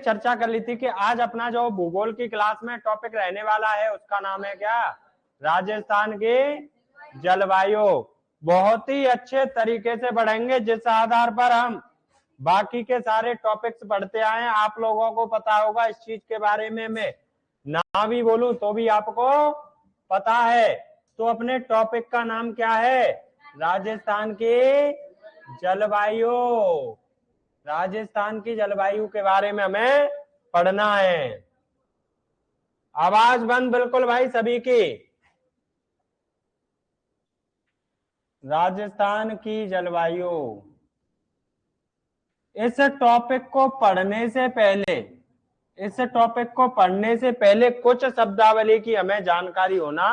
चर्चा कर ली थी कि आज अपना जो भूगोल की क्लास में टॉपिक रहने वाला है उसका नाम है क्या, राजस्थान की जलवायु। बहुत ही अच्छे तरीके से पढ़ेंगे जिस आधार पर हम बाकी के सारे टॉपिक्स पढ़ते आए हैं। आप लोगों को पता होगा इस चीज के बारे में, मैं ना भी बोलूं तो भी आपको पता है। तो अपने टॉपिक का नाम क्या है, राजस्थान की जलवायु। राजस्थान की जलवायु के बारे में हमें पढ़ना है। आवाज बंद बिल्कुल भाई सभी की। राजस्थान की जलवायु, इस टॉपिक को पढ़ने से पहले, इस टॉपिक को पढ़ने से पहले कुछ शब्दावली की हमें जानकारी होना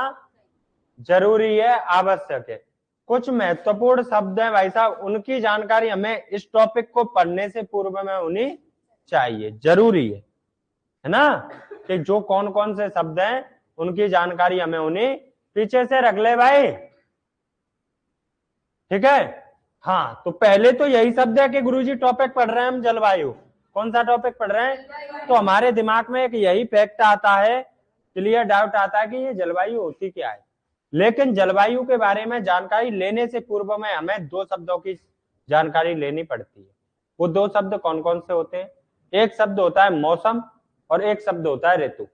जरूरी है, आवश्यक है। कुछ महत्वपूर्ण शब्द हैं भाई साहब, उनकी जानकारी हमें इस टॉपिक को पढ़ने से पूर्व में होनी चाहिए, जरूरी है ना, कि जो कौन कौन से शब्द हैं उनकी जानकारी हमें होनी। पीछे से रख ले भाई, ठीक है। हाँ, तो पहले तो यही शब्द है कि गुरुजी टॉपिक पढ़ रहे हैं हम जलवायु। कौन सा टॉपिक पढ़ रहे हैं? तो हमारे दिमाग में एक यही फैक्ट आता है, क्लियर डाउट आता है कि ये जलवायु होती क्या है। लेकिन जलवायु के बारे में जानकारी लेने से पूर्व में हमें दो शब्दों की जानकारी लेनी पड़ती है। वो दो शब्द कौन कौन से होते हैं? एक शब्द होता है मौसम और एक शब्द होता है ऋतु।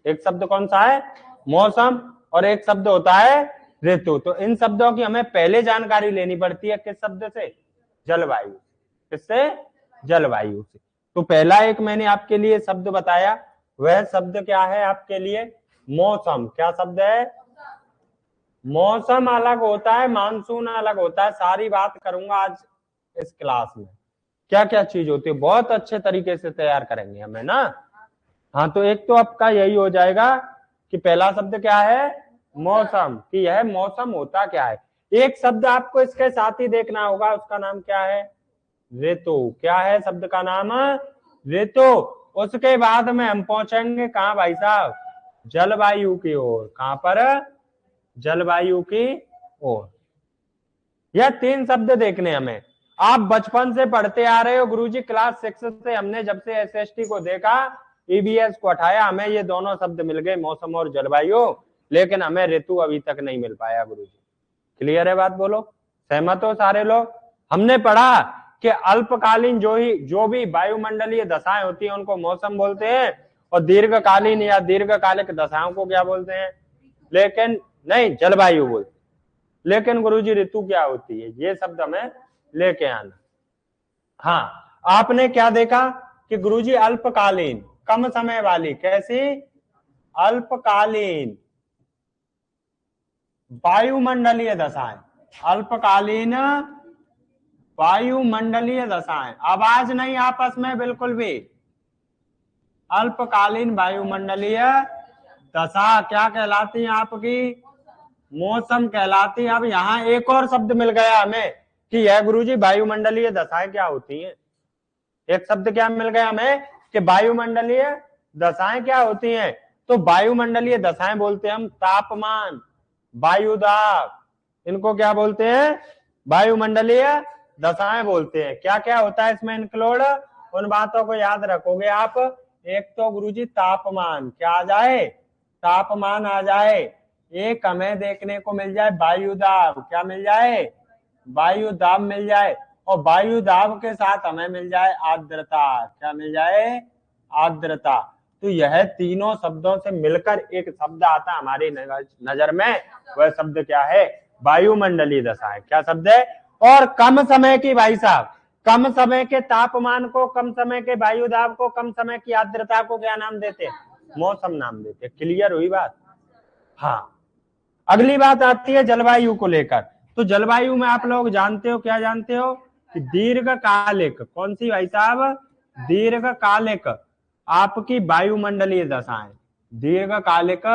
एक शब्द कौन सा है? मौसम, और एक शब्द होता है ऋतु। तो इन शब्दों की हमें पहले जानकारी लेनी पड़ती है, किस शब्द से? जलवायु। किससे? जलवायु से। तो पहला एक मैंने आपके लिए शब्द बताया, वह शब्द क्या है आपके लिए? मौसम। क्या शब्द है? मौसम अलग होता है, मानसून अलग होता है। सारी बात करूंगा आज इस क्लास में, क्या क्या चीज होती है, बहुत अच्छे तरीके से तैयार करेंगे हमें ना। हाँ, तो एक तो आपका यही हो जाएगा कि पहला शब्द क्या है? मौसम, कि यह मौसम होता क्या है। एक शब्द आपको इसके साथ ही देखना होगा, उसका नाम क्या है? ऋतु। क्या है शब्द का नाम? ऋतु। उसके बाद में हम पहुंचेंगे कहां भाई साहब? जलवायु की ओर। कहां पर? जलवायु की ओर। यह तीन शब्द देखने हमें। आप बचपन से पढ़ते आ रहे हो गुरुजी, क्लास 6 से हमने जब से एसएसटी को देखा, ईबीएस को हटाया, हमें ये दोनों शब्द मिल गए, मौसम और जलवायु। लेकिन हमें ऋतु अभी तक नहीं मिल पाया गुरुजी। क्लियर है बात? बोलो, सहमत हो सारे लोग? हमने पढ़ा कि अल्पकालीन जो भी वायुमंडलीय दशाएं होती हैं उनको मौसम बोलते हैं, और दीर्घकालीन या दीर्घकालिक दशाओं को क्या बोलते हैं? लेकिन नहीं, जलवायु बोलते। लेकिन गुरुजी ऋतु क्या होती है, ये शब्द हमें लेके आना। हाँ, आपने क्या देखा कि गुरुजी अल्पकालीन, कम समय वाली, कैसी? अल्पकालीन वायुमंडलीय दशाएं। अल्पकालीन वायुमंडलीय दशाएं। आवाज नहीं आपस में बिल्कुल भी। अल्पकालीन वायुमंडलीय दशा क्या कहलाती है आपकी? मौसम कहलाती है। अब यहाँ एक और शब्द मिल गया हमें कि यह गुरुजी वायुमंडलीय दशाएं क्या होती हैं। एक शब्द क्या मिल गया हमें कि वायुमंडलीय दशाएं क्या होती हैं। तो वायुमंडलीय दशाएं बोलते हैं हम तापमान, वायुदाब, इनको क्या बोलते हैं? वायुमंडलीय दशाएं बोलते हैं। क्या क्या होता है इसमें इंक्लूड? उन बातों को याद रखोगे आप। एक तो गुरुजी तापमान, क्या आ जाए? तापमान आ जाए। एक हमें देखने को मिल जाए वायुदाब, क्या मिल जाए? वायुदाब मिल जाए। और वायुदाब के साथ हमें मिल जाए आर्द्रता। क्या मिल जाए? आर्द्रता। तो यह तीनों शब्दों से मिलकर एक शब्द आता है हमारी नजर में, वह शब्द क्या है? वायुमंडलीय दशा है। क्या शब्द है? और कम समय की भाई साहब, कम समय के तापमान को, कम समय के वायुदाब को, कम समय की आर्द्रता को क्या नाम देते हैं? मौसम नाम देते हैं। क्लियर हुई बात? हाँ, अगली बात आती है जलवायु को लेकर। तो जलवायु में आप लोग जानते हो, क्या जानते हो कि दीर्घकालिक, कौन सी भाई साहब? दीर्घकालिक आपकी वायुमंडलीय दशाएं। दीर्घकालिक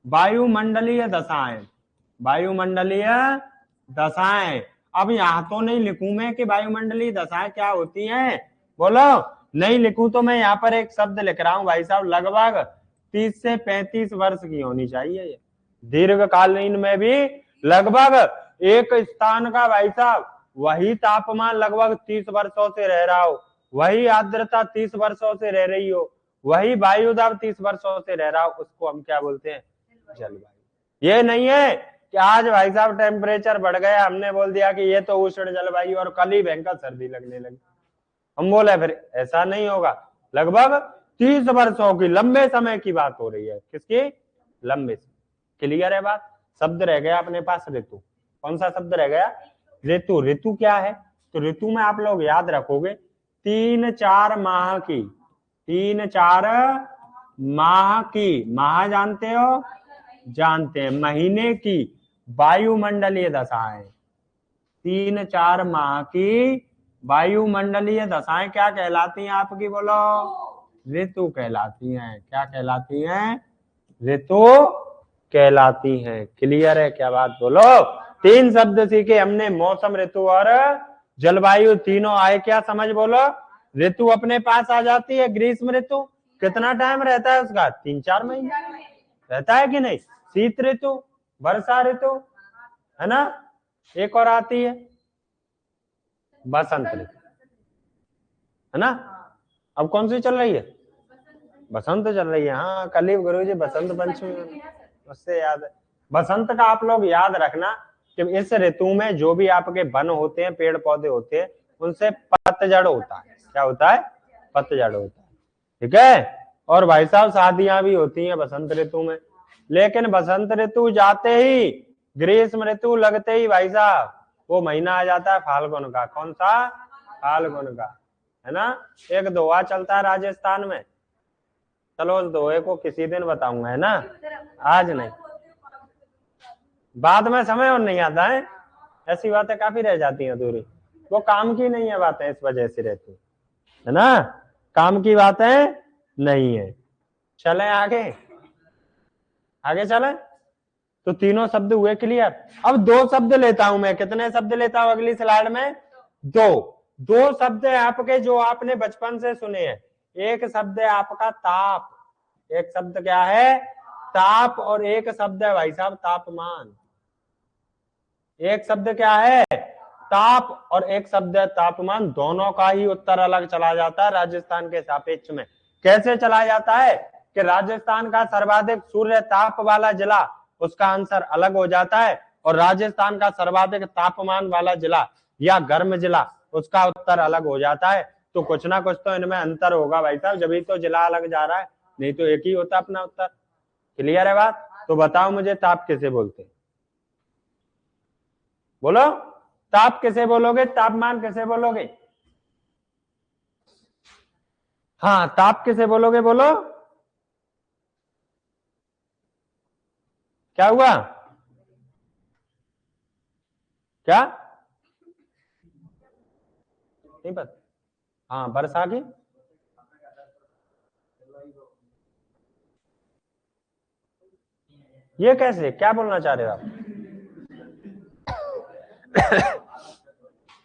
वायुमंडलीय दशाएं, वायुमंडलीय दशाएं। अब यहां तो नहीं लिखूं मैं कि वायुमंडलीय दशाएं क्या होती हैं, बोलो। नहीं लिखूं तो मैं यहाँ पर एक शब्द लिख रहा हूं भाई साहब, लगभग 30 से 35 वर्ष की होनी चाहिए ये। दीर्घकालीन में भी लगभग एक स्थान का भाई साहब वही तापमान लगभग 30 वर्षों से रह रहा हो, वही आर्द्रता 30 वर्षों से रह रही हो, वही वायु दाब 30 वर्षों से रह रहा हो, उसको हम क्या बोलते हैं? जलवायु। ये नहीं है कि आज भाई साहब टेम्परेचर बढ़ गया, हमने बोल दिया कि ये तो उष्ण जलवायु और कल ही भयंकर सर्दी लगने लगी, हम बोले फिर ऐसा नहीं होगा। लगभग 30 वर्षों की, लंबे समय की बात हो रही है। किसकी? लंबे। क्लियर है बात? शब्द रह गया अपने पास ऋतु। कौन सा शब्द रह गया? ऋतु। ऋतु क्या है? तो ऋतु में आप लोग याद रखोगे 3-4 माह की, 3-4 माह की, माह जानते हो? जानते हैं। महीने की वायुमंडलीय दशाएं, 3-4 माह की वायुमंडलीय दशाएं क्या कहलाती हैं आपकी? बोलो। ऋतु कहलाती हैं। क्या कहलाती हैं? ऋतु कहलाती हैं। क्लियर है क्या बात? बोलो। 3 शब्द सीखे हमने, मौसम, ऋतु और जलवायु, तीनों आए क्या समझ? बोलो। ऋतु अपने पास आ जाती है, ग्रीष्म ऋतु कितना टाइम रहता है उसका? 3-4 महीने रहता है कि नहीं? शीत ऋतु, वर्षा ऋतु, है ना? एक और आती है बसंत ऋतु, है ना? अब कौन सी चल रही है? बसंत चल रही है। हाँ, कल ही गुरुजी बसंत पंचमी, उससे याद है। बसंत का आप लोग याद रखना कि इस ऋतु में जो भी आपके वन होते हैं, पेड़ पौधे होते हैं, उनसे पतझड़ होता है। क्या होता है? पतझड़ होता है। ठीक है। और भाई साहब शादियां भी होती हैं बसंत ऋतु में, लेकिन बसंत ऋतु जाते ही, ग्रीष्म ऋतु लगते ही भाई साहब वो महीना आ जाता है फाल्गुन का। कौन सा? फाल्गुन का, है ना? एक दोहा चलता है राजस्थान में, चलो उस दोहे को किसी दिन बताऊंगा, है ना? आज नहीं, बाद में समय और नहीं आता है, ऐसी बातें काफी रह जाती हैं अधूरी, वो काम की नहीं है बातें, इस वजह से रहती है ना, काम की बातें नहीं है। चलें आगे, आगे चलें। तो तीनों शब्द हुए क्लियर। अब 2 शब्द लेता हूं मैं। कितने शब्द लेता हूं अगली स्लाइड में? 2 शब्द है आपके जो आपने बचपन से सुने हैं। एक शब्द है आपका ताप, एक शब्द क्या है? ताप, और एक शब्द है भाई साहब तापमान। एक शब्द क्या है? ताप, और एक शब्द है तापमान। दोनों का ही उत्तर अलग चला जाता है राजस्थान के सापेक्ष में। कैसे चला जाता है कि राजस्थान का सर्वाधिक सूर्य ताप वाला जिला, उसका आंसर अलग हो जाता है, और राजस्थान का सर्वाधिक तापमान वाला जिला या गर्म जिला, उसका उत्तर अलग हो जाता है। तो कुछ ना कुछ तो इनमें अंतर होगा भाई साहब, जब तो जिला अलग जा रहा है, नहीं तो एक ही होता अपना उत्तर। क्लियर है बात? तो बताओ मुझे, ताप किसे बोलते? बोलो, ताप किसे बोलोगे? तापमान किसे बोलोगे? हाँ, ताप किसे बोलोगे? बोलो। क्या हुआ? क्या नहीं पता? हाँ, वर्षा की। ये कैसे? क्या बोलना चाह रहे हो आप?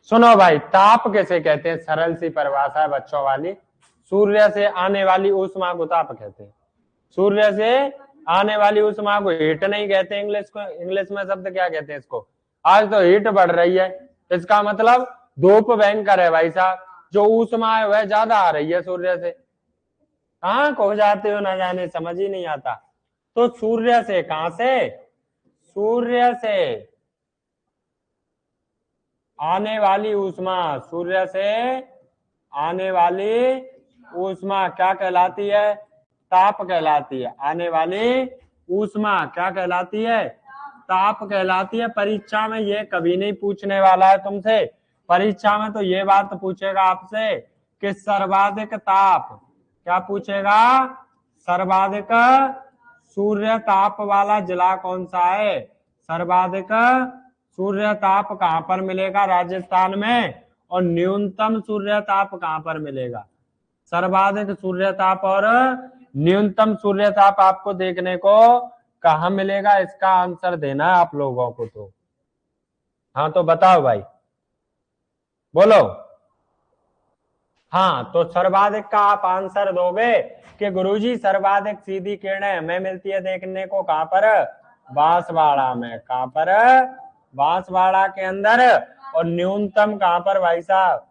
सुनो भाई, ताप कैसे कहते हैं? सरल सी परिभाषा है बच्चों वाली। सूर्य से आने वाली ऊष्मा को ताप कहते हैं। सूर्य से आने वाली ऊष्मा को हीट नहीं कहते इंग्लिश को। इंग्लिश में शब्द क्या कहते हैं इसको? आज तो हीट बढ़ रही है, इसका मतलब धूप भयंकर है भाई साहब, जो ऊष्मा है वह ज्यादा आ रही है सूर्य से। कहां खो जाते हो ना जाने, समझ ही नहीं आता। तो सूर्य से, कहां से? सूर्य से आने वाली ऊष्मा, सूर्य से आने वाली ऊष्मा क्या कहलाती है? ताप कहलाती है। आने वाली ऊष्मा क्या कहलाती है? ताप कहलाती है। परीक्षा में ये कभी नहीं पूछने वाला है तुमसे। परीक्षा में तो ये बात पूछेगा आपसे कि सर्वाधिक ताप, क्या पूछेगा? सर्वाधिक सूर्य ताप वाला जिला कौन सा है? सर्वाधिक सूर्य ताप कहां पर मिलेगा राजस्थान में? और न्यूनतम सूर्य ताप कहां पर मिलेगा? सर्वाधिक सूर्य ताप और न्यूनतम सूर्य ताप आपको देखने को कहां मिलेगा? इसका आंसर देना है आप लोगों को। तो हाँ, तो बताओ भाई, बोलो। हाँ, तो सर्वाधिक का आप आंसर दोगे कि गुरुजी सर्वाधिक सीधी किरणें हमें मिलती है देखने को कहां पर? बांसवाड़ा में। कहां पर? बांसवाड़ा के अंदर। और न्यूनतम कहां पर भाई साहब?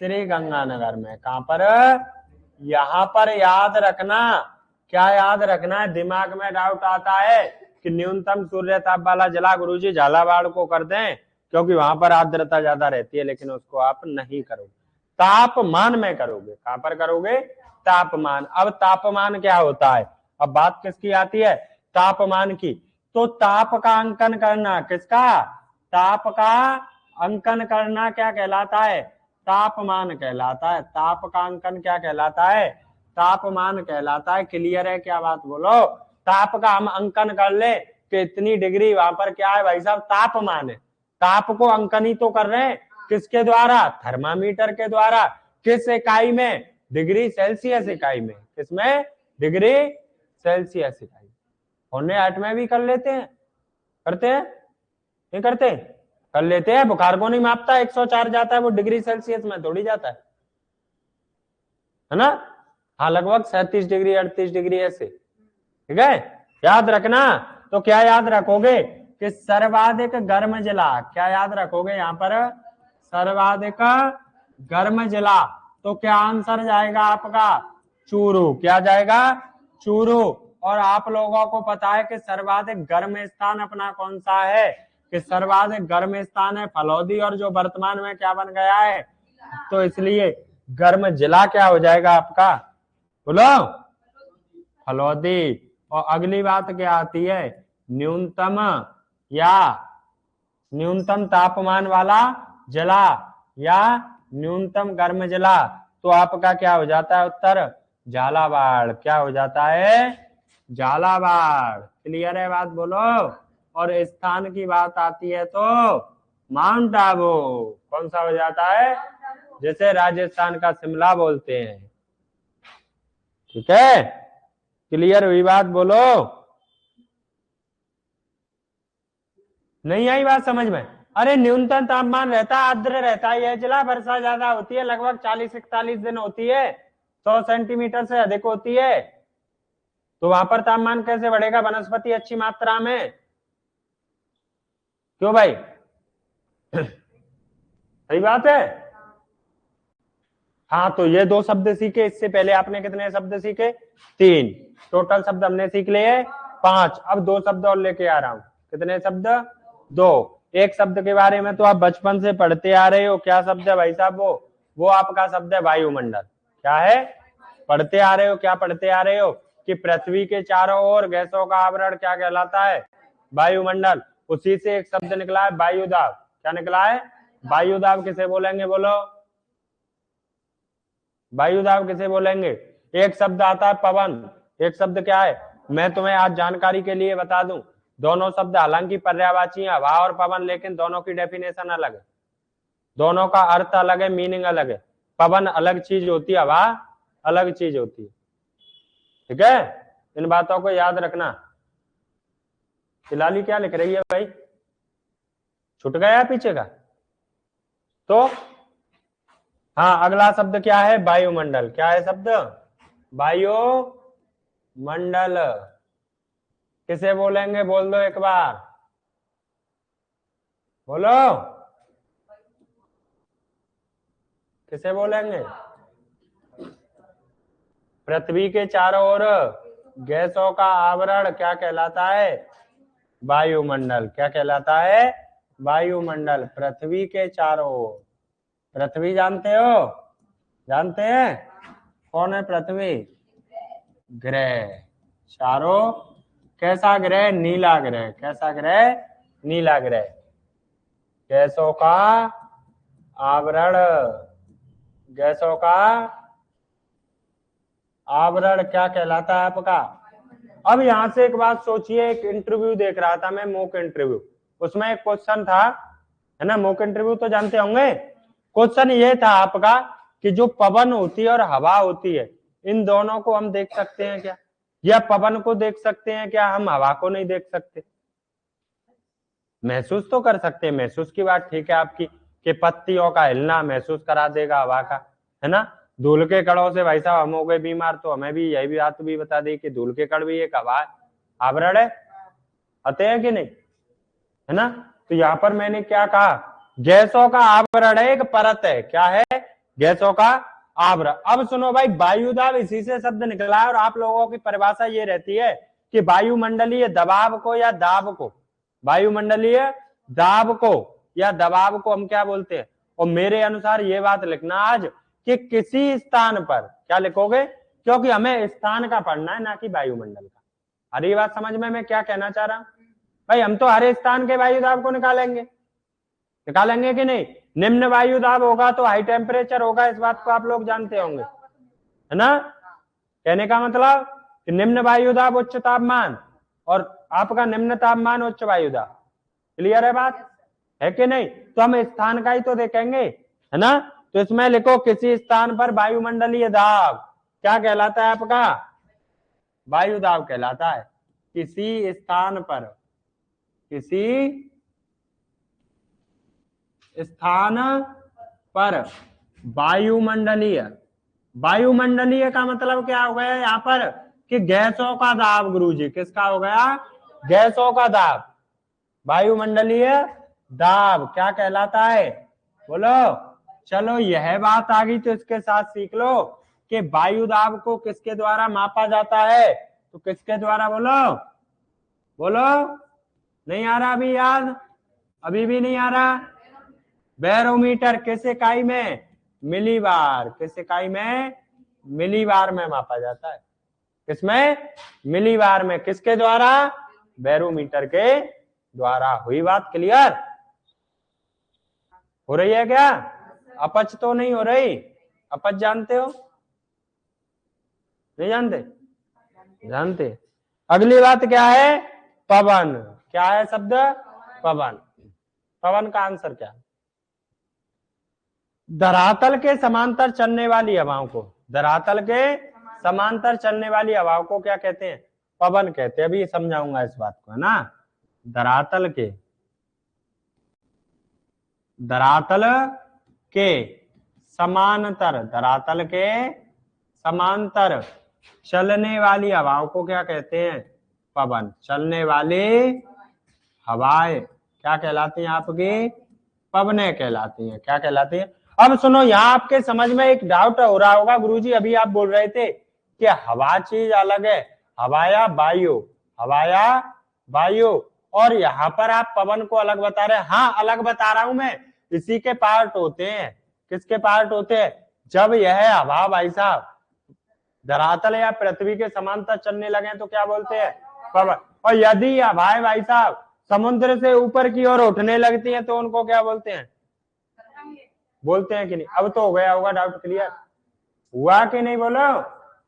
श्री गंगानगर में। कहां पर? यहां पर याद रखना, क्या याद रखना है? दिमाग में डाउट आता है कि न्यूनतम सूर्य ताप वाला जिला गुरुजी झालावाड़ को कर दें, क्योंकि वहां पर आर्द्रता ज्यादा रहती है, लेकिन उसको आप नहीं करोगे, तापमान में करोगे। कहां पर करोगे? तापमान। अब तापमान क्या होता है? अब बात किसकी आती है? तापमान की। तो ताप का अंकन करना, किसका? ताप का अंकन करना क्या कहलाता है? तापमान कहलाता है। ताप का अंकन क्या कहलाता है? तापमान कहलाता है। क्लियर है क्या बात? बोलो। ताप का हम अंकन कर ले कि इतनी डिग्री, वहां पर क्या है भाई साहब? तापमान है। ताप को अंकन ही तो कर रहे हैं, किसके द्वारा? थर्मामीटर के द्वारा। किस इकाई में? डिग्री सेल्सियस इकाई में। किसमें? डिग्री सेल्सियस इकाई। होने आठ में भी कर लेते हैं, करते हैं, नहीं करते? कर लेते हैं। बुखार को नहीं मापता, 104 जाता है, वो डिग्री सेल्सियस में थोड़ी जाता है ना? हाँ, लगभग 37 डिग्री 38 डिग्री ऐसे। ठीक है, याद रखना। तो क्या याद रखोगे कि सर्वाधिक गर्म जिला, क्या याद रखोगे यहाँ पर? सर्वाधिक गर्म जिला। तो क्या आंसर जाएगा आपका? चूरू। क्या जाएगा? चूरू। और आप लोगों को पता है कि सर्वाधिक गर्म स्थान अपना कौन सा है? कि सर्वाधिक गर्म स्थान है फलौदी, और जो वर्तमान में क्या बन गया है? तो इसलिए गर्म जिला क्या हो जाएगा आपका? बोलो। फलौदी। और अगली बात क्या आती है? न्यूनतम या न्यूनतम तापमान वाला जिला या न्यूनतम गर्म जिला। तो आपका क्या हो जाता है उत्तर? झालावाड़। क्या हो जाता है? झालावाड़। क्लियर है बात? बोलो। और स्थान की बात आती है तो माउंट आबू। कौन सा हो जाता है? जैसे राजस्थान का शिमला बोलते हैं। ठीक है, क्लियर हुई बात? बोलो। नहीं आई बात समझ में? अरे न्यूनतम तापमान रहता है, आर्द्र रहता है यह जिला, वर्षा ज्यादा होती है, लगभग 40-41 दिन होती है, 100 सेंटीमीटर से अधिक होती है। तो वहां पर तापमान कैसे बढ़ेगा? वनस्पति अच्छी मात्रा में। क्यों भाई? सही बात है। हाँ, तो ये 2 शब्द सीखे। इससे पहले आपने कितने शब्द सीखे? 3। टोटल शब्द हमने सीख लिए 5। अब 2 शब्द और लेके आ रहा हूं। कितने शब्द? 2। एक शब्द के बारे में तो आप बचपन से पढ़ते आ रहे हो। क्या शब्द है भाई साहब? वो आपका शब्द है वायुमंडल। क्या है? पढ़ते आ रहे हो। क्या पढ़ते आ रहे हो? कि पृथ्वी के चारों ओर गैसों का आवरण क्या कहलाता है? वायुमंडल। उसी से एक शब्द निकला है वायुदाब। क्या निकला है? वायुदाब। किसे बोलेंगे? बोलो। वायुदाब किसे बोलेंगे? एक शब्द आता है पवन। एक शब्द क्या है? मैं तुम्हें आज जानकारी के लिए बता दूं, दोनों शब्द हालांकि पर्यायवाची हैं, हवा और पवन, लेकिन दोनों की डेफिनेशन अलग है, दोनों का अर्थ अलग है, मीनिंग अलग है। पवन अलग चीज होती है, हवा अलग चीज होती है। ठीक है, इन बातों को याद रखना। फिलहाल क्या लिख रही है भाई? छूट गया पीछे का? तो हाँ, अगला शब्द क्या है? वायुमंडल। क्या है शब्द? वायुमंडल। किसे बोलेंगे? बोल दो एक बार, बोलो। किसे बोलेंगे? पृथ्वी के चारों ओर गैसों का आवरण क्या कहलाता है? वायुमंडल। क्या कहलाता है? वायुमंडल। पृथ्वी के चारों ओर। पृथ्वी जानते हो? जानते हैं? कौन है पृथ्वी? ग्रह। चारों। कैसा ग्रह? नीला ग्रह। कैसा ग्रह? नीला ग्रह। गैसों का आवरण। गैसों का आवरण क्या कहलाता है आपका? अब यहां से एक बात सोचिए, एक इंटरव्यू देख रहा था मैं, मॉक इंटरव्यू। उसमें एक क्वेश्चन था, है ना? मॉक इंटरव्यू तो जानते होंगे। क्वेश्चन ये था आपका कि जो पवन होती है और हवा होती है, इन दोनों को हम देख सकते हैं क्या? या पवन को देख सकते हैं क्या? हम हवा को नहीं देख सकते। महसूस तो कर सकते हैं, महसूस की बात ठीक है आपकी, कि पत्तियों का हिलना महसूस करा देगा हवा का, है ना? धूल के कणों से भाई साहब हम हो गए बीमार, तो हमें भी यही बात भी बता दी कि धूल के कण भी एक हवा आवरण है, आते हैं कि नहीं, है ना? तो यहाँ पर मैंने क्या कहा? गैसों का आवरण है, एक परत है। क्या है? गैसों का आवरण। अब सुनो भाई, वायुदाब इसी से शब्द निकला है और आप लोगों की परिभाषा ये रहती है कि वायुमंडलीय दबाव को या दाब को, वायुमंडलीय दाब को या दबाव को हम क्या बोलते हैं। और मेरे अनुसार ये बात लिखना आज कि किसी स्थान पर, क्या लिखोगे, क्योंकि हमें स्थान का पढ़ना है ना कि वायुमंडल का। अरे ये बात समझ में मैं क्या कहना चाह रहा हूं भाई, हम तो हर स्थान के वायुदाब को निकालेंगे कि नहीं। निम्न वायुदाब होगा तो हाई टेम्परेचर होगा, इस बात को आप लोग जानते होंगे, है ना। कहने का मतलब कि निम्न वायुदाब उच्च तापमान और आपका निम्न तापमान उच्च वायुदाब। क्लियर है बात, है कि नहीं। तो हम स्थान का ही तो देखेंगे, है ना। तो इसमें लिखो किसी स्थान पर वायुमंडलीय दाब क्या कहलाता है आपका, वायुदाब कहलाता है। किसी स्थान पर, किसी स्थान पर वायुमंडलीय, वायुमंडलीय का मतलब क्या हो गया यहाँ पर कि गैसों का दाब। गुरुजी किसका हो गया, गैसों का दाब। वायुमंडलीय दाब क्या कहलाता है, बोलो। चलो यह बात आ गई तो इसके साथ सीख लो कि वायुदाब को किसके द्वारा मापा जाता है। तो किसके द्वारा, बोलो बोलो। नहीं आ रहा अभी याद, अभी भी नहीं आ रहा। बैरोमीटर किस इकाई में, मिलीबार। किस इकाई में, मिलीबार में मापा जाता है। किसमें, मिलीबार में। किसके द्वारा, बैरोमीटर के द्वारा। हुई बात क्लियर, हो रही है क्या। अपच तो नहीं हो रही, अपच जानते हो, नहीं जानते, जानते। अगली बात क्या है, पवन। क्या है शब्द, पवन। पवन का आंसर क्या, धरातल के समांतर चलने वाली हवाओं को, धरातल के समांतर चलने वाली हवाओं को क्या कहते हैं, पवन कहते हैं। अभी समझाऊंगा इस बात को, है ना। धरातल के, धरातल के समांतर, धरातल के समांतर चलने वाली हवाओं को क्या कहते हैं, पवन। चलने वाली हवाएं क्या कहलाती हैं आपकी, पवने कहलाती हैं। क्या कहलाती हैं। अब सुनो, यहाँ आपके समझ में एक डाउट हो रहा होगा, गुरुजी अभी आप बोल रहे थे कि हवा चीज अलग है, हवाया वायु, हवाया वायु, और यहाँ पर आप पवन को अलग बता रहे हैं। हाँ अलग बता रहा हूं मैं, इसी के पार्ट होते हैं। किसके पार्ट होते हैं, जब यह हवा भाई साहब धरातल या पृथ्वी के समांतर चलने लगे तो क्या बोलते हैं, पवन। और यदि हवाएं भाई साहब समुद्र से ऊपर की ओर उठने लगती हैं तो उनको क्या बोलते हैं, बोलते हैं कि नहीं। अब तो हो गया होगा डाउट क्लियर, हुआ कि नहीं, बोलो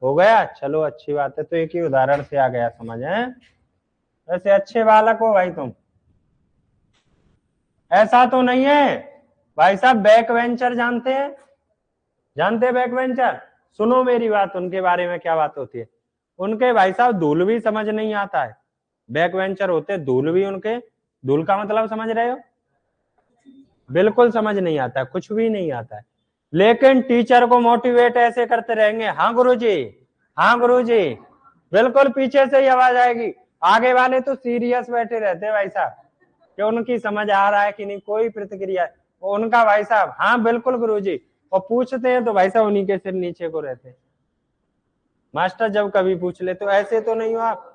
हो गया। चलो अच्छी बात है, तो एक ही उदाहरण से आ गया समझ है। वैसे अच्छे बालक हो भाई तुम। ऐसा तो नहीं है भाई साहब, बैक वेंचर जानते हैं, जानते हैं बैक वेंचर। सुनो मेरी बात, उनके बारे में क्या बात होती है। उनके भाई साहब धूल भी समझ नहीं आता है। बैक वेंचर होते धूल भी उनके, धूल का मतलब समझ रहे हो, बिल्कुल समझ नहीं आता, कुछ भी नहीं आता है। लेकिन टीचर को मोटिवेट ऐसे करते रहेंगे, हाँ गुरुजी, हाँ गुरुजी, बिल्कुल पीछे से ही आवाज आएगी। आगे वाले तो सीरियस बैठे रहते हैं भाई साहब कि उनकी समझ आ रहा है कि नहीं, कोई प्रतिक्रिया। उनका भाई साहब हाँ बिल्कुल गुरुजी, और पूछते हैं तो भाई साहब उन्हीं के सिर नीचे को रहते हैं। मास्टर जब कभी पूछ ले तो ऐसे तो नहीं हो आप।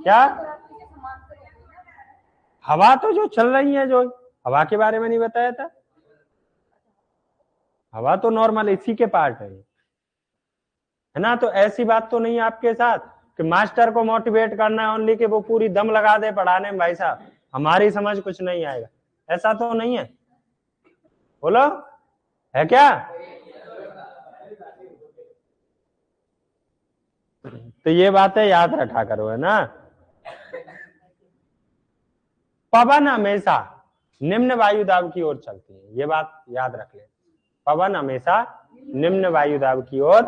क्या, हवा तो जो चल रही है, जो हवा के बारे में नहीं बताया था, हवा तो नॉर्मल इसी के पार्ट है ना। तो ऐसी बात तो नहीं है आपके साथ कि मास्टर को मोटिवेट करना है ओनली कि वो पूरी दम लगा दे पढ़ाने में, भाई साहब हमारी समझ कुछ नहीं आएगा, ऐसा तो नहीं है, बोलो है क्या। तो ये बातें याद रखा करो, है ना। पवन हमेशा निम्न वायुदाब की ओर चलती है, ये बात याद रख ले। पवन हमेशा निम्न वायुदाब की ओर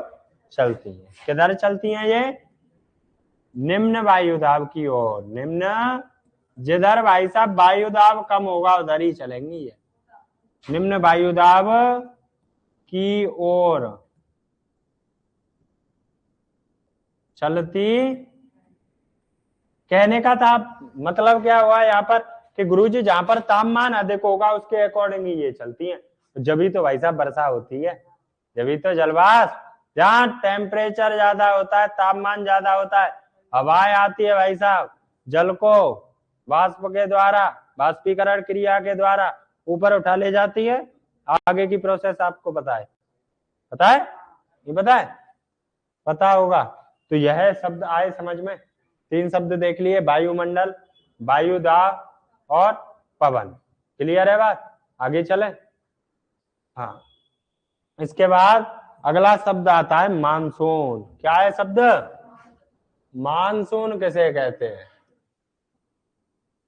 चलती है। किधर चलती हैं ये, निम्न वायुदाब की ओर। निम्न, जिधर भाई साहब वायुदाब कम होगा उधर ही चलेंगी ये, निम्न वायुदाब की ओर चलती कहने का था मतलब क्या हुआ यहाँ पर कि गुरुजी जहां पर तापमान अधिक होगा उसके अकॉर्डिंग ही ये चलती है, जभी तो भाई साहब वर्षा होती है, जभी तो जलवाष्प, जहाँ टेम्परेचर ज्यादा होता है, तापमान ज्यादा होता है, हवाएं आती है भाई साहब, जल को वाष्प के द्वारा, वाष्पीकरण क्रिया के द्वारा ऊपर उठा ले जाती है। आगे की प्रोसेस आपको पता है, पता है, नहीं पता है, पता होगा। तो यह शब्द आए समझ में, 3 शब्द देख लिए, वायुमंडल, वायु दाब और पवन। क्लियर है बात, आगे चले। हाँ, इसके बाद अगला शब्द आता है मानसून। क्या है शब्द? मानसून किसे कहते हैं?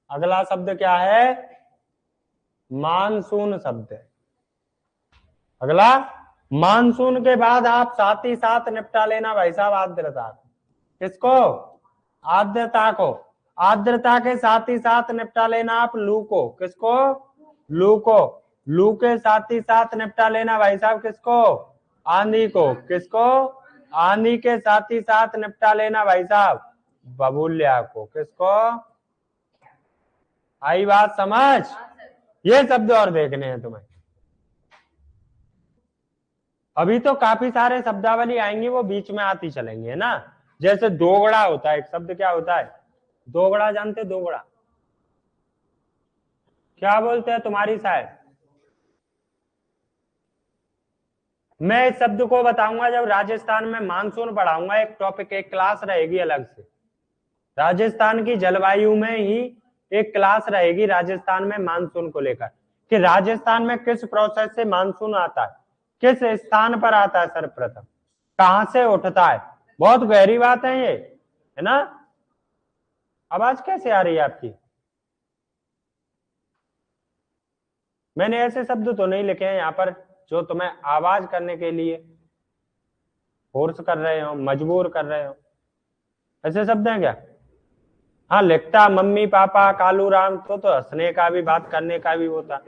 अगला शब्द क्या है? मानसून शब्द है अगला। मानसून के बाद आप साथ ही साथ निपटा लेना भाई साहब आर्द्रता। किसको? आर्द्रता को। आर्द्रता के साथ ही साथ निपटा लेना आप लू को। किसको? लू को। लू के साथ ही साथ निपटा लेना भाई साहब किसको? आंधी को। किसको? आंधी के साथ ही साथ निपटा लेना भाई साहब बबूल्या को। किसको? आई बात समझ? ये शब्द और देखने हैं तुम्हें। अभी तो काफी सारे शब्दावली आएंगी, वो बीच में आती चलेंगी, है ना। जैसे दोगड़ा होता है एक शब्द। क्या होता है? दोगड़ा जानते? दोगड़ा क्या बोलते हैं तुम्हारी साइड? मैं इस शब्द को बताऊंगा जब राजस्थान में मानसून पढ़ाऊंगा। एक टॉपिक, एक क्लास रहेगी अलग से। राजस्थान की जलवायु में ही एक क्लास रहेगी राजस्थान में मानसून को लेकर, कि राजस्थान में किस प्रोसेस से मानसून आता है, किस स्थान पर आता है सर्वप्रथम, कहां से उठता है। बहुत गहरी बात है ये, है ना। आवाज कैसे आ रही है आपकी? मैंने ऐसे शब्द तो नहीं लिखे हैं यहाँ पर जो तुम्हें आवाज करने के लिए फोर्स कर रहे हो, मजबूर कर रहे हो। ऐसे शब्द हैं क्या? हाँ, लिखता मम्मी पापा कालू राम तो हंसने का भी, बात करने का भी होता।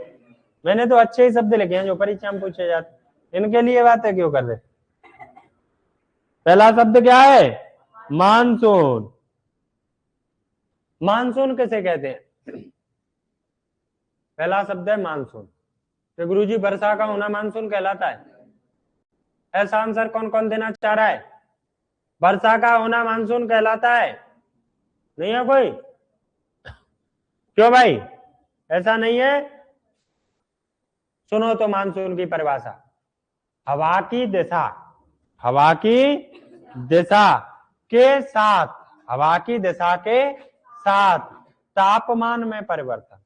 मैंने तो अच्छे ही शब्द लिखे हैं जो परीक्षा में पूछे जाते, इनके लिए बातें क्यों कर रहे? पहला शब्द क्या है? मानसून। मानसून किसे कहते हैं? पहला शब्द है मानसून। तो गुरुजी वर्षा का होना मानसून कहलाता है? ऐसा आंसर कौन कौन देना चाह रहा है? वर्षा का होना मानसून कहलाता है? नहीं है कोई? क्यों भाई, ऐसा नहीं है? सुनो तो मानसून की परिभाषा। हवा की दिशा, हवा की दिशा के साथ, हवा की दिशा के साथ तापमान में परिवर्तन।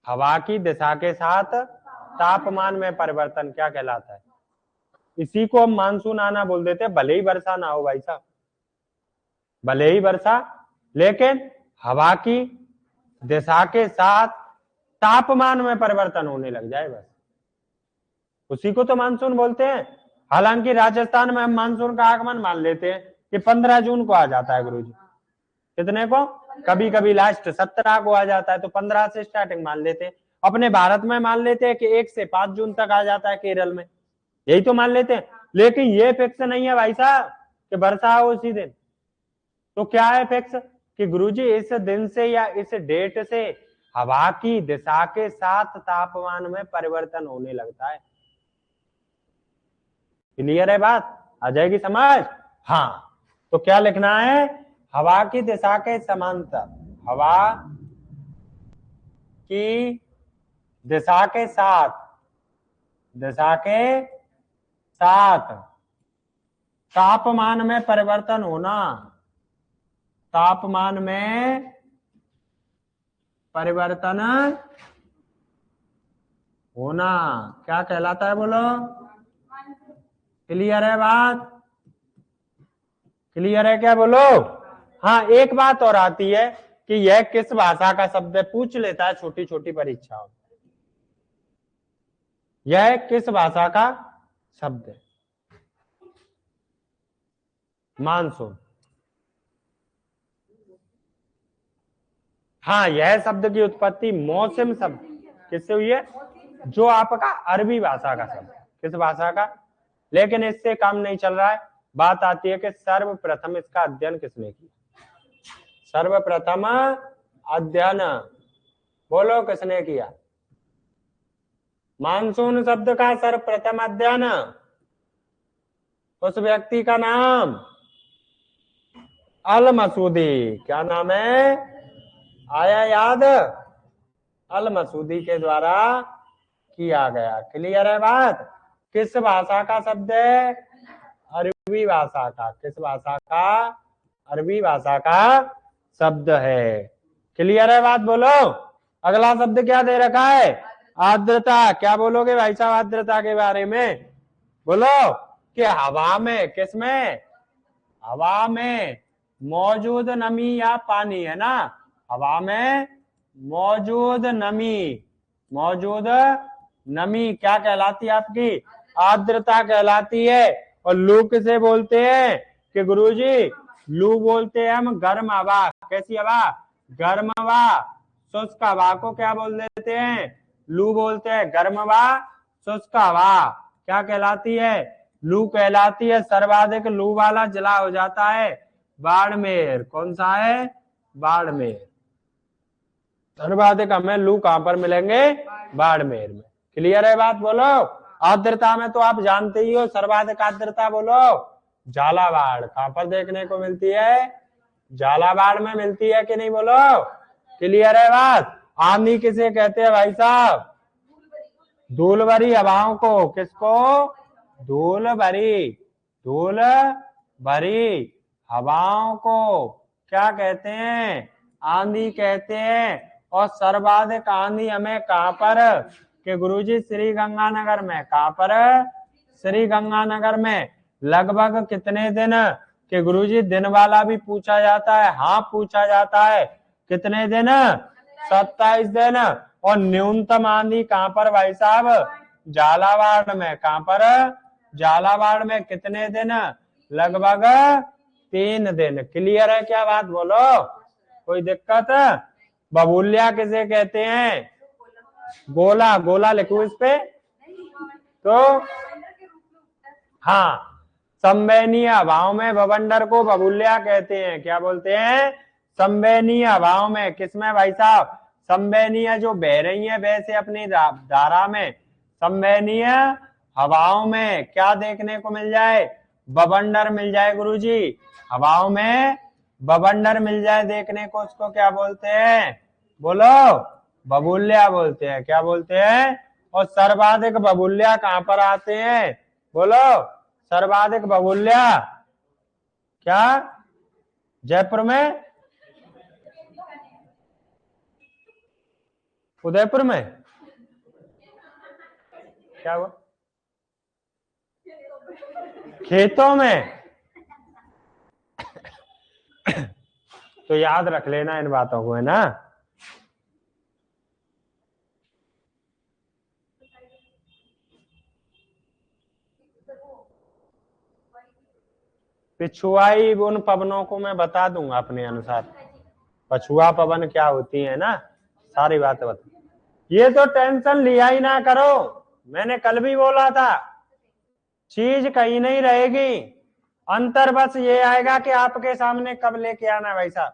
हवा की दिशा के साथ तापमान में परिवर्तन क्या कहलाता है? इसी को हम मानसून आना बोल देते हैं। भले ही वर्षा ना हो भाई साहब, भले ही वर्षा, लेकिन हवा की दिशा के साथ तापमान में परिवर्तन होने लग जाए, बस उसी को तो मानसून बोलते हैं। हालांकि राजस्थान में हम मानसून का आगमन मान लेते हैं कि 15 जून को आ जाता है गुरुजी। कितने को? कभी कभी लास्ट 17 को आ जाता है, तो 15 से स्टार्टिंग मान लेते हैं। अपने भारत में मान लेते हैं कि 1 से 5 जून तक आ जाता है केरल में, यही तो मान लेते हैं। लेकिन ये फिक्स नहीं है भाई साहब कि वर्षा हो उसी दिन। तो क्या है फिक्स? कि गुरुजी इस दिन से या इस डेट से हवा की दिशा के साथ तापमान में परिवर्तन होने लगता है। क्लियर है बात? आ जाएगी समझ? हाँ, तो क्या लिखना है? हवा की दिशा के समांतर, हवा की दिशा के साथ, दिशा के साथ तापमान में परिवर्तन होना, तापमान में परिवर्तन होना क्या कहलाता है? बोलो। क्लियर है बात? क्लियर है क्या? बोलो। हाँ, एक बात और आती है कि यह किस भाषा का शब्द है, पूछ लेता है छोटी छोटी परीक्षाओं। यह किस भाषा का शब्द है? मानसून। हाँ, यह शब्द की उत्पत्ति मौसम शब्द किससे हुई है? जो आपका अरबी भाषा का शब्द। किस भाषा का? लेकिन इससे काम नहीं चल रहा है। बात आती है कि सर्वप्रथम इसका अध्ययन किसने किया? सर्वप्रथम अध्ययन, बोलो किसने किया? मानसून शब्द का सर्वप्रथम अध्ययन, उस व्यक्ति का नाम अल मसूदी। क्या नाम है? आया याद? अल मसूदी के द्वारा किया गया। क्लियर है बात? किस भाषा का शब्द है? अरबी भाषा का। किस भाषा का? अरबी भाषा का शब्द है। क्लियर है बात? बोलो। अगला शब्द क्या दे रखा है? आर्द्रता। क्या बोलोगे भाई साहब आर्द्रता के बारे में? बोलो कि हवा में, किसमें? हवा में मौजूद नमी या पानी, है ना? हवा में मौजूद नमी, मौजूद नमी क्या कहलाती है आपकी? आर्द्रता कहलाती है। और लू किसे बोलते हैं? कि गुरुजी लू बोलते हैं हम गर्म हवा। कैसी हवा? गर्म हवा। शुष्क हवा को क्या बोल देते हैं? लू बोलते हैं। गर्म हवा, शुष्क हवा क्या कहलाती है? लू कहलाती है। सर्वाधिक लू वाला जिला हो जाता है बाड़मेर। कौन सा है? बाड़मेर। सर्वाधिक हमें लू कहां पर मिलेंगे? बाड़मेर में। क्लियर है बात? बोलो। आर्द्रता में तो आप जानते ही हो, सर्वाधिक आर्द्रता बोलो झालावाड़। कहां पर देखने को मिलती है? झालावाड़ में मिलती है कि नहीं? बोलो। क्लियर है बात? आंधी किसे कहते हैं भाई साहब? धूल भरी हवाओं को। किसको? धूल भरी, धूल भरी हवाओं को क्या कहते हैं? आंधी कहते हैं। और सर्वाधिक आंधी हमें कहां पर? कि गुरुजी श्री गंगानगर में। कहां पर? श्री गंगानगर में। लगभग कितने दिन? कि गुरुजी दिन वाला भी पूछा जाता है। हाँ पूछा जाता है। कितने दिन? 27 दिन। और न्यूनतम आंधी कहां पर भाई साहब? झालावाड़ में। कहां पर? झालावाड़ में। कितने दिन? लगभग 3 दिन। क्लियर है क्या बात? बोलो। कोई दिक्कत? बबूलिया किसे कहते हैं? गोला। गोला लिखो इस पे तो। हाँ, संवहनीय हवाओं में बवंडर को बबूलिया कहते हैं। क्या बोलते हैं? संवहनीय हवाओं में। किसमें भाई साहब? संवहनीय जो बह रही है वैसे अपनी धारा में। संवहनीय हवाओं में क्या देखने को मिल जाए? बवंडर मिल जाए गुरुजी। हवाओं में बवंडर मिल जाए देखने को, उसको क्या बोलते हैं? बोलो। बबूलिया बोलते हैं। क्या बोलते हैं? और सर्वाधिक बबूलिया कहां पर आते हैं? बोलो। सर्वाधिक बबूलिया क्या? जयपुर में? उदयपुर में? क्या हुआ? खेतों में? तो याद रख लेना इन बातों को, है ना? पिछुआई उन पवनों को मैं बता दूंगा अपने अनुसार। पछुआ पवन क्या होती है ना, सारी बातें बता। ये तो टेंशन लिया ही ना करो, मैंने कल भी बोला था। चीज कहीं नहीं रहेगी, अंतर बस ये आएगा कि आपके सामने कब लेके आना है भाई साहब।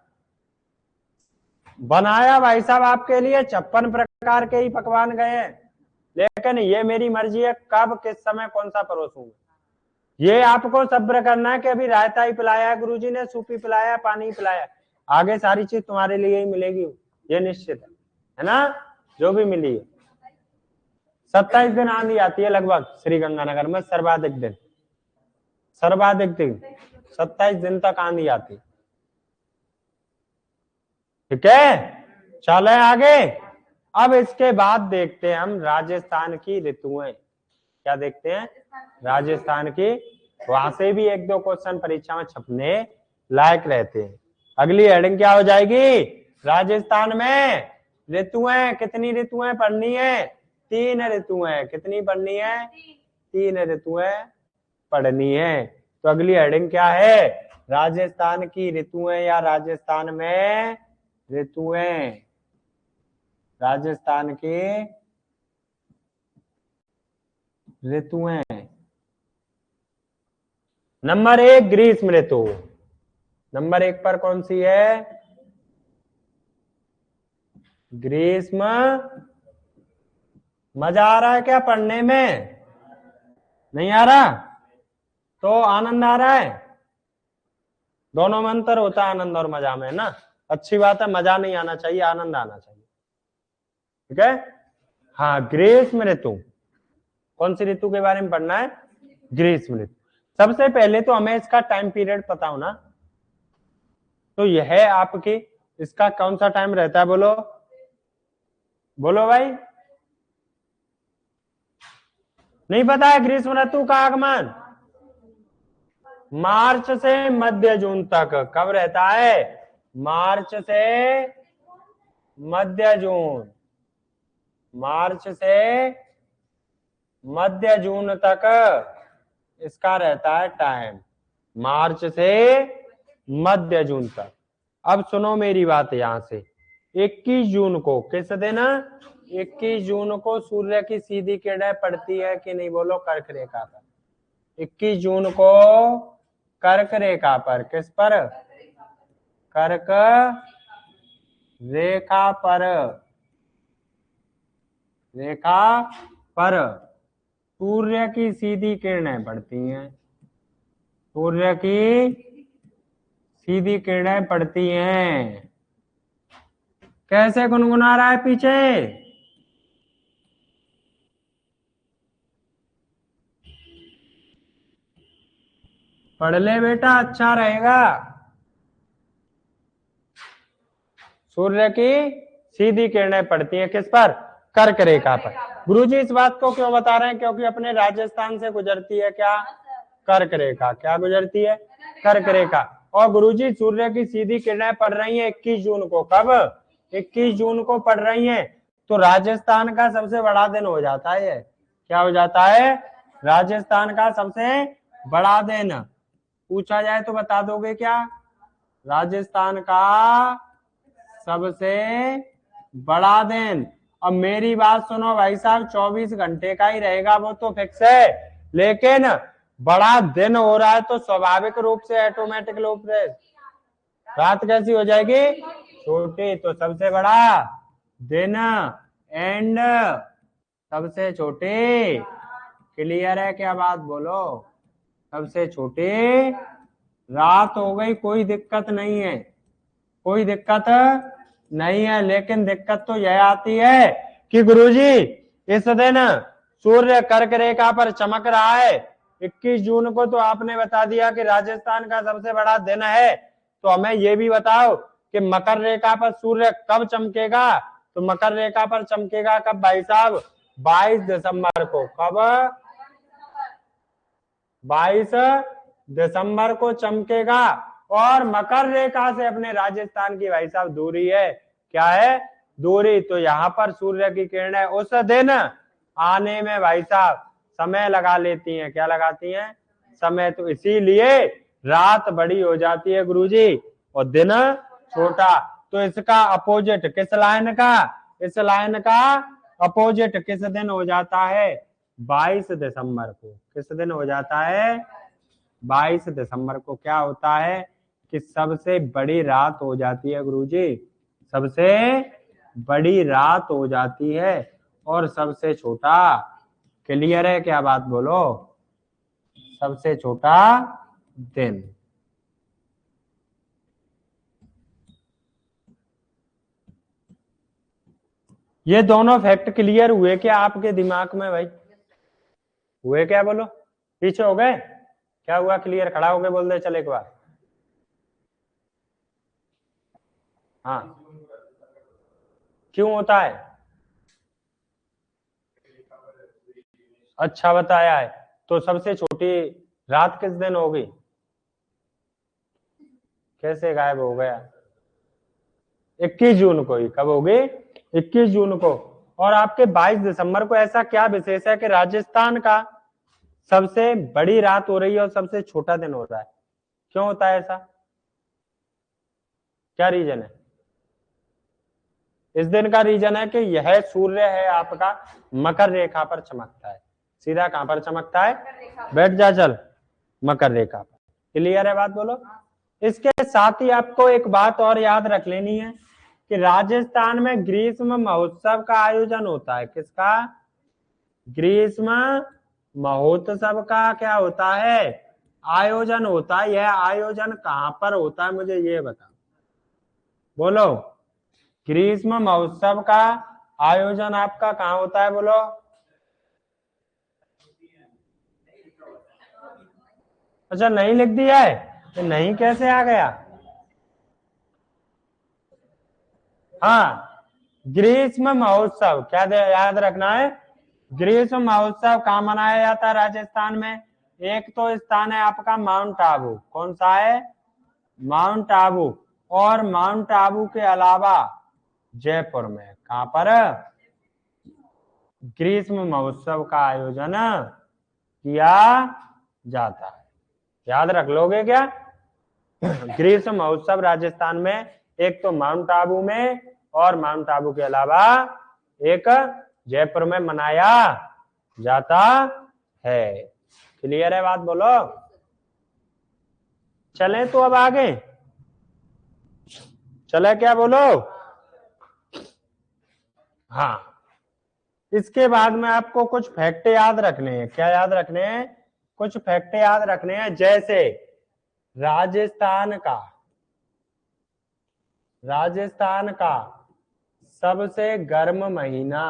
बनाया भाई साहब आपके लिए 56 प्रकार के ही पकवान गए हैं, लेकिन ये मेरी मर्जी है कब किस समय कौन सा परोसूंगा। ये आपको सब्र करना है कि अभी रायता ही पिलाया है गुरुजी ने, सूप ही पिलाया, पानी ही पिलाया, आगे सारी चीज तुम्हारे लिए ही मिलेगी, ये निश्चित है ना? जो भी मिली है। 27 दिन आंधी आती है लगभग श्री गंगानगर में, सर्वाधिक दिन, सर्वाधिक दिन 27 दिन तक आंधी आती। ठीक है, चले आगे। अब इसके बाद देखते हैं हम राजस्थान की ऋतुएं। क्या देखते हैं? राजस्थान की। वहां से भी 1-2 क्वेश्चन परीक्षा में छपने लायक रहते हैं। अगली हेडिंग क्या हो जाएगी? राजस्थान में ऋतुएं। कितनी ऋतुएं पढ़नी है? 3 ऋतुएं। कितनी पढ़नी है? 3 ऋतुएं पढ़नी है। तो अगली हेडिंग क्या है? राजस्थान की ऋतुएं या राजस्थान में ऋतुएं। राजस्थान की ऋतुएं। नंबर 1 ग्रीष्म ऋतु। नंबर 1 पर कौन सी है? ग्रीष्म। मजा आ रहा है क्या पढ़ने में? नहीं आ रहा तो आनंद आ रहा है? दोनों में अंतर होता है आनंद और मजा में ना। अच्छी बात है, मजा नहीं आना चाहिए, आनंद आना चाहिए। ठीक है। हाँ, ग्रीष्म ऋतु। कौन सी ऋतु के बारे में पढ़ना है? ग्रीष्म ऋतु। सबसे पहले तो हमें इसका टाइम पीरियड पता होना। तो यह है आपकी, इसका कौन सा टाइम रहता है? बोलो बोलो भाई। नहीं पता है? ग्रीष्म ऋतु का आगमन मार्च से मध्य जून तक। कब रहता है? मार्च से मध्य जून। मार्च से मध्य जून तक इसका रहता है टाइम। मार्च से मध्य जून तक। अब सुनो मेरी बात यहां से। 21 जून को किस दिन? 21 जून को सूर्य की सीधी किरणें पड़ती है कि नहीं? बोलो कर्क रेखा पर। 21 जून को कर्क रेखा पर। किस पर? कर्क रेखा पर। रेखा पर सूर्य की सीधी किरणें पड़ती हैं। सूर्य की सीधी किरणें पड़ती हैं। कैसे गुनगुना रहा है पीछे? पढ़ ले बेटा, अच्छा रहेगा। सूर्य की सीधी किरणें पड़ती हैं किस पर? कर्क रेखा पर। गुरुजी इस बात को क्यों बता रहे हैं? क्योंकि अपने राजस्थान से गुजरती है क्या? कर्क रेखा। क्या गुजरती है? कर्क रेखा। और गुरुजी सूर्य की सीधी किरणें पड़ रही हैं 21 जून को। कब? 21 जून को पड़ रही हैं। तो राजस्थान का सबसे बड़ा दिन हो जाता है। क्या हो जाता है? राजस्थान का सबसे बड़ा दिन। पूछा जाए तो बता दोगे क्या? राजस्थान का सबसे बड़ा दिन। अब मेरी बात सुनो भाई साहब, 24 घंटे का ही रहेगा वो तो फिक्स है, लेकिन बड़ा दिन हो रहा है तो स्वाभाविक रूप से, ऑटोमेटिक रूप से रात कैसी हो जाएगी? छोटी। तो सबसे बड़ा दिन एंड सबसे छोटी। क्लियर है क्या बात? बोलो। सबसे छोटी रात हो गई, कोई दिक्कत नहीं है, कोई दिक्कत नहीं है। लेकिन दिक्कत तो यह आती है कि गुरुजी इस दिन सूर्य कर्क रेखा पर चमक रहा है 21 जून को। तो आपने बता दिया कि राजस्थान का सबसे बड़ा दिन है, तो हमें ये भी बताओ कि मकर रेखा पर सूर्य कब चमकेगा? तो मकर रेखा पर चमकेगा कब भाई साहब? 22 दिसंबर को। कब? 22 दिसंबर को चमकेगा। और मकर रेखा से अपने राजस्थान की भाई साहब दूरी है। क्या है? दूरी। तो यहाँ पर सूर्य की किरणें उस दिन आने में भाई साहब समय लगा लेती हैं। क्या लगाती हैं? समय। तो इसीलिए रात बड़ी हो जाती है गुरुजी और दिन छोटा। तो इसका अपोजिट किस लाइन का? इस लाइन का अपोजिट किस दिन हो जाता है? 22 दिसंबर को। किस दिन हो जाता है? 22 दिसंबर को। क्या होता है कि सबसे बड़ी रात हो जाती है गुरुजी, सबसे बड़ी रात हो जाती है और सबसे छोटा। क्लियर है क्या बात? बोलो। सबसे छोटा दिन। ये दोनों फैक्ट क्लियर हुए क्या आपके दिमाग में भाई? हुए क्या? बोलो। पीछे हो गए? क्या हुआ? क्लियर? खड़ा हो गए बोल दे चल एक बार। हाँ, क्यों होता है? अच्छा बताया है। तो सबसे छोटी रात किस दिन होगी? कैसे गायब हो गया? 21 जून को ही। कब होगी? 21 जून को। और आपके 22 दिसंबर को ऐसा क्या विशेष है कि राजस्थान का सबसे बड़ी रात हो रही है और सबसे छोटा दिन हो रहा है? क्यों होता है ऐसा? क्या रीजन है? इस दिन का रीजन है कि यह सूर्य है आपका मकर रेखा पर चमकता है। सीधा कहां पर चमकता है? बैठ जा चल। मकर रेखा पर। क्लियर है बात? बोलो। इसके साथ ही आपको एक बात और याद रख लेनी है कि राजस्थान में ग्रीष्म महोत्सव का आयोजन होता है। किसका? ग्रीष्म महोत्सव का क्या होता है? आयोजन होता है। यह आयोजन कहां पर होता है, मुझे ये बताओ, बोलो। ग्रीष्म महोत्सव का आयोजन आपका कहाँ होता है, बोलो। अच्छा, नहीं लिख दिया है तो नहीं कैसे आ गया? हाँ, ग्रीष्म महोत्सव क्या याद रखना है? ग्रीष्म महोत्सव कहाँ मनाया जाता है राजस्थान में? एक तो स्थान है आपका माउंट आबू। कौन सा है? माउंट आबू। और माउंट आबू के अलावा जयपुर में कहां पर ग्रीष्म महोत्सव का आयोजन किया जाता है? याद रख लोगे क्या? ग्रीष्म महोत्सव राजस्थान में एक तो माउंट आबू में और माउंट आबू के अलावा एक जयपुर में मनाया जाता है। क्लियर है बात, बोलो। चले तो अब आगे चले क्या, बोलो। हाँ, इसके बाद में आपको कुछ फैक्ट याद रखने हैं। क्या याद रखने हैं? कुछ फैक्ट याद रखने हैं। जैसे राजस्थान का सबसे गर्म महीना,